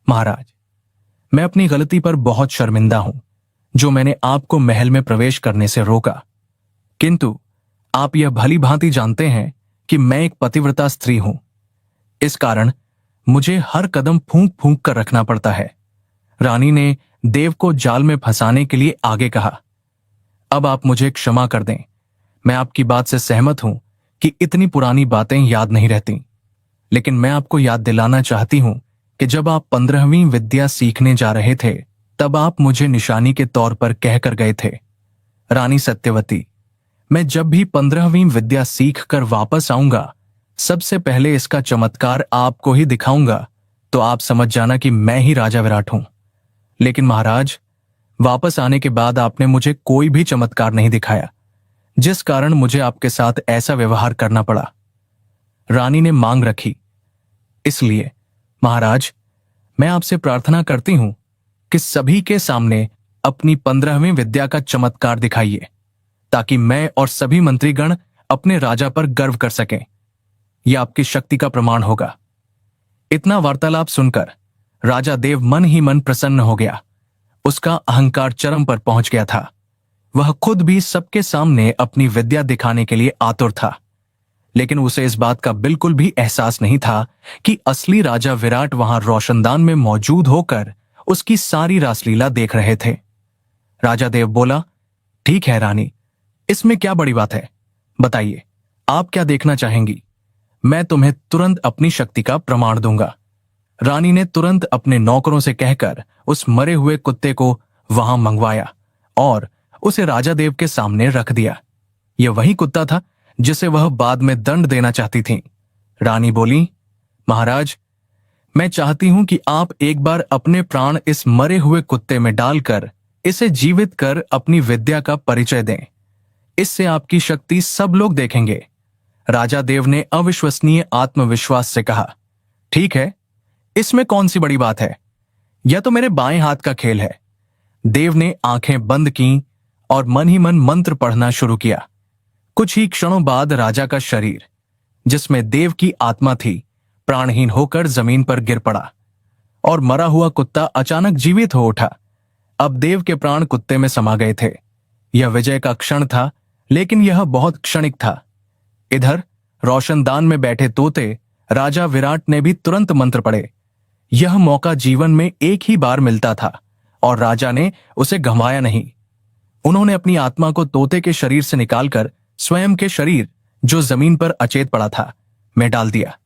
Speaker 1: महाराज, मैं अपनी गलती पर बहुत शर्मिंदा हूं जो मैंने आपको महल में प्रवेश करने से रोका। किंतु आप यह भली भांति जानते हैं कि मैं एक पतिव्रता स्त्री हूं। इस कारण मुझे हर कदम फूंक फूंक कर रखना पड़ता है। रानी ने देव को जाल में फंसाने के लिए आगे कहा, अब आप मुझे क्षमा कर दें। मैं आपकी बात से सहमत हूं कि इतनी पुरानी बातें याद नहीं रहती, लेकिन मैं आपको याद दिलाना चाहती हूं कि जब आप 15वीं विद्या सीखने जा रहे थे तब आप मुझे निशानी के तौर पर कहकर गए थे, रानी सत्यवती, मैं जब भी 15वीं विद्या सीख कर वापस आऊंगा सबसे पहले इसका चमत्कार आपको ही दिखाऊंगा, तो आप समझ जाना कि मैं ही राजा विराट हूं। लेकिन महाराज, वापस आने के बाद आपने मुझे कोई भी चमत्कार नहीं दिखाया, जिस कारण मुझे आपके साथ ऐसा व्यवहार करना पड़ा। रानी ने मांग रखी, इसलिए महाराज, मैं आपसे प्रार्थना करती हूं कि सभी के सामने अपनी 15वीं विद्या का चमत्कार दिखाइए, ताकि मैं और सभी मंत्रीगण अपने राजा पर गर्व कर सकें। यह आपकी शक्ति का प्रमाण होगा। इतना वार्तालाप सुनकर राजा देव मन ही मन प्रसन्न हो गया। उसका अहंकार चरम पर पहुंच गया था। वह खुद भी सबके सामने अपनी विद्या दिखाने के लिए आतुर था, लेकिन उसे इस बात का बिल्कुल भी एहसास नहीं था कि असली राजा विराट वहां रोशनदान में मौजूद होकर उसकी सारी रासलीला देख रहे थे। राजा देव बोला, ठीक है रानी, इसमें क्या बड़ी बात है, बताइए आप क्या देखना चाहेंगी। मैं तुम्हें तुरंत अपनी शक्ति का प्रमाण दूंगा। रानी ने तुरंत अपने नौकरों से कहकर उस मरे हुए कुत्ते को वहां मंगवाया और उसे राजा देव के सामने रख दिया। यह वही कुत्ता था जिसे वह बाद में दंड देना चाहती थी। रानी बोली, महाराज, मैं चाहती हूं कि आप एक बार अपने प्राण इस मरे हुए कुत्ते में डालकर इसे जीवित कर अपनी विद्या का परिचय दें। इससे आपकी शक्ति सब लोग देखेंगे। राजा देव ने अविश्वसनीय आत्मविश्वास से कहा, ठीक है, इसमें कौन सी बड़ी बात है, यह तो मेरे बाएं हाथ का खेल है। देव ने आंखें बंद की और मन ही मन मंत्र पढ़ना शुरू किया। कुछ ही क्षणों बाद राजा का शरीर, जिसमें देव की आत्मा थी, प्राणहीन होकर जमीन पर गिर पड़ा और मरा हुआ कुत्ता अचानक जीवित हो उठा। अब देव के प्राण कुत्ते में समा गए थे। यह विजय का क्षण था, लेकिन यह बहुत क्षणिक था। इधर रोशनदान में बैठे तोते राजा विराट ने भी तुरंत मंत्र पढ़े। यह मौका जीवन में एक ही बार मिलता था और राजा ने उसे गंवाया नहीं। उन्होंने अपनी आत्मा को तोते के शरीर से निकालकर स्वयं के शरीर, जो जमीन पर अचेत पड़ा था, में डाल दिया।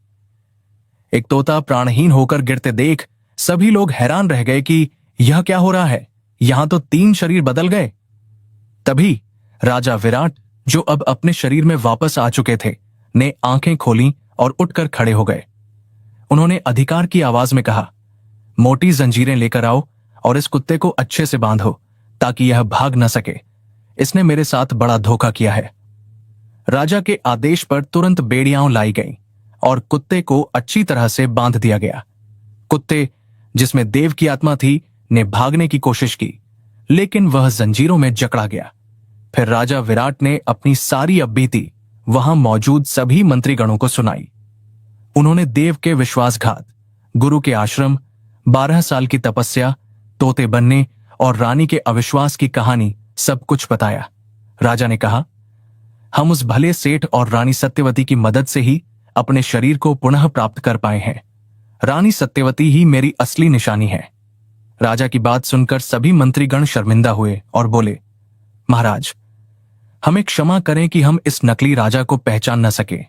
Speaker 1: एक तोता प्राणहीन होकर गिरते देख सभी लोग हैरान रह गए कि यह क्या हो रहा है, यहां तो 3 शरीर बदल गए। तभी राजा विराट, जो अब अपने शरीर में वापस आ चुके थे, ने आंखें खोली और उठकर खड़े हो गए। उन्होंने अधिकार की आवाज में कहा, मोटी जंजीरें लेकर आओ और इस कुत्ते को अच्छे से बांधो ताकि यह भाग न सके। इसने मेरे साथ बड़ा धोखा किया है। राजा के आदेश पर तुरंत बेड़ियां लाई गईं और कुत्ते को अच्छी तरह से बांध दिया गया। कुत्ते, जिसमें देव की आत्मा थी, ने भागने की कोशिश की, लेकिन वह जंजीरों में जकड़ा गया। फिर राजा विराट ने अपनी सारी अबीती वहां मौजूद सभी मंत्रीगणों को सुनाई। उन्होंने देव के विश्वासघात, गुरु के आश्रम, 12 साल की तपस्या, तोते बनने और रानी के अविश्वास की कहानी सब कुछ बताया। राजा ने कहा, हम उस भले सेठ और रानी सत्यवती की मदद से ही अपने शरीर को पुनः प्राप्त कर पाए हैं। रानी सत्यवती ही मेरी असली निशानी है। राजा की बात सुनकर सभी मंत्रीगण शर्मिंदा हुए और बोले, महाराज, हमें क्षमा करें कि हम इस नकली राजा को पहचान न सके,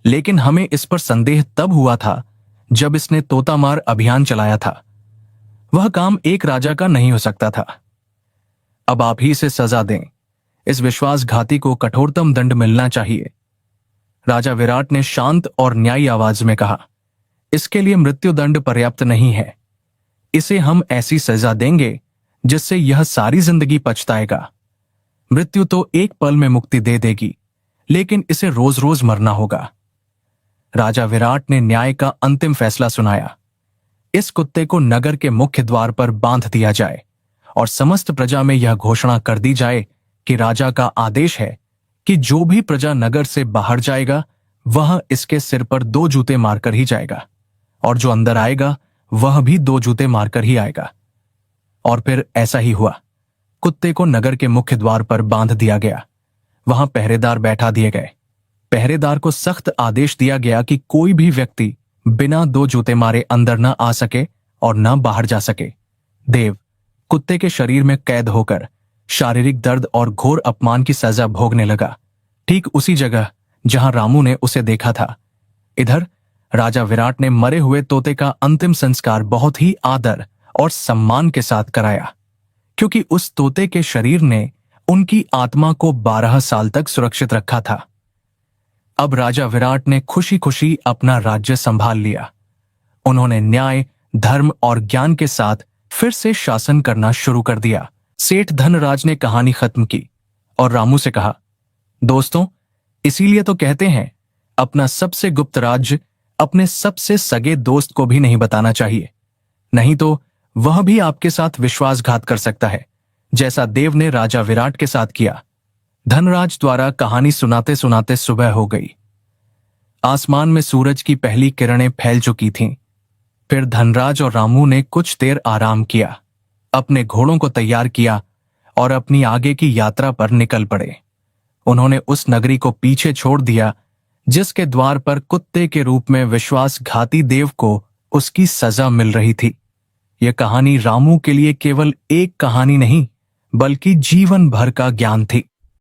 Speaker 1: लेकिन हमें इस पर संदेह तब हुआ था जब इसने तोतामार अभियान चलाया था। वह काम एक राजा का नहीं हो सकता था। अब आप ही इसे सजा दें। इस विश्वासघाती को कठोरतम दंड मिलना चाहिए। राजा विराट ने शांत और न्यायी आवाज में कहा, इसके लिए मृत्युदंड पर्याप्त नहीं है। इसे हम ऐसी सजा देंगे जिससे यह सारी जिंदगी पछताएगा। मृत्यु तो एक पल में मुक्ति दे देगी, लेकिन इसे रोज रोज मरना होगा। राजा विराट ने न्याय का अंतिम फैसला सुनाया। इस कुत्ते को नगर के मुख्य द्वार पर बांध दिया जाए और समस्त प्रजा में यह घोषणा कर दी जाए कि राजा का आदेश है कि जो भी प्रजा नगर से बाहर जाएगा वह इसके सिर पर 2 जूते मारकर ही जाएगा, और जो अंदर आएगा वह भी 2 जूते मारकर ही आएगा। और फिर ऐसा ही हुआ। कुत्ते को नगर के मुख्य द्वार पर बांध दिया गया। वहां पहरेदार बैठा दिए गए। पहरेदार को सख्त आदेश दिया गया कि कोई भी व्यक्ति बिना 2 जूते मारे अंदर न आ सके और न बाहर जा सके। देव कुत्ते के शरीर में कैद होकर शारीरिक दर्द और घोर अपमान की सजा भोगने लगा, ठीक उसी जगह जहां रामू ने उसे देखा था। इधर राजा विराट ने मरे हुए तोते का अंतिम संस्कार बहुत ही आदर और सम्मान के साथ कराया, क्योंकि उस तोते के शरीर ने उनकी आत्मा को 12 साल तक सुरक्षित रखा था। अब राजा विराट ने खुशी खुशी अपना राज्य संभाल लिया। उन्होंने न्याय, धर्म और ज्ञान के साथ फिर से शासन करना शुरू कर दिया। सेठ धनराज ने कहानी खत्म की और रामू से कहा, दोस्तों, इसीलिए तो कहते हैं अपना सबसे गुप्त राज्य अपने सबसे सगे दोस्त को भी नहीं बताना चाहिए, नहीं तो वह भी आपके साथ विश्वासघात कर सकता है, जैसा देव ने राजा विराट के साथ किया। धनराज द्वारा कहानी सुनाते सुनाते सुबह हो गई। आसमान में सूरज की पहली किरणें फैल चुकी थीं। फिर धनराज और रामू ने कुछ देर आराम किया, अपने घोड़ों को तैयार किया और अपनी आगे की यात्रा पर निकल पड़े। उन्होंने उस नगरी को पीछे छोड़ दिया जिसके द्वार पर कुत्ते के रूप में विश्वासघाती देव को उसकी सजा मिल रही थी। यह कहानी रामू के लिए केवल एक कहानी नहीं, बल्कि जीवन भर का ज्ञान थी।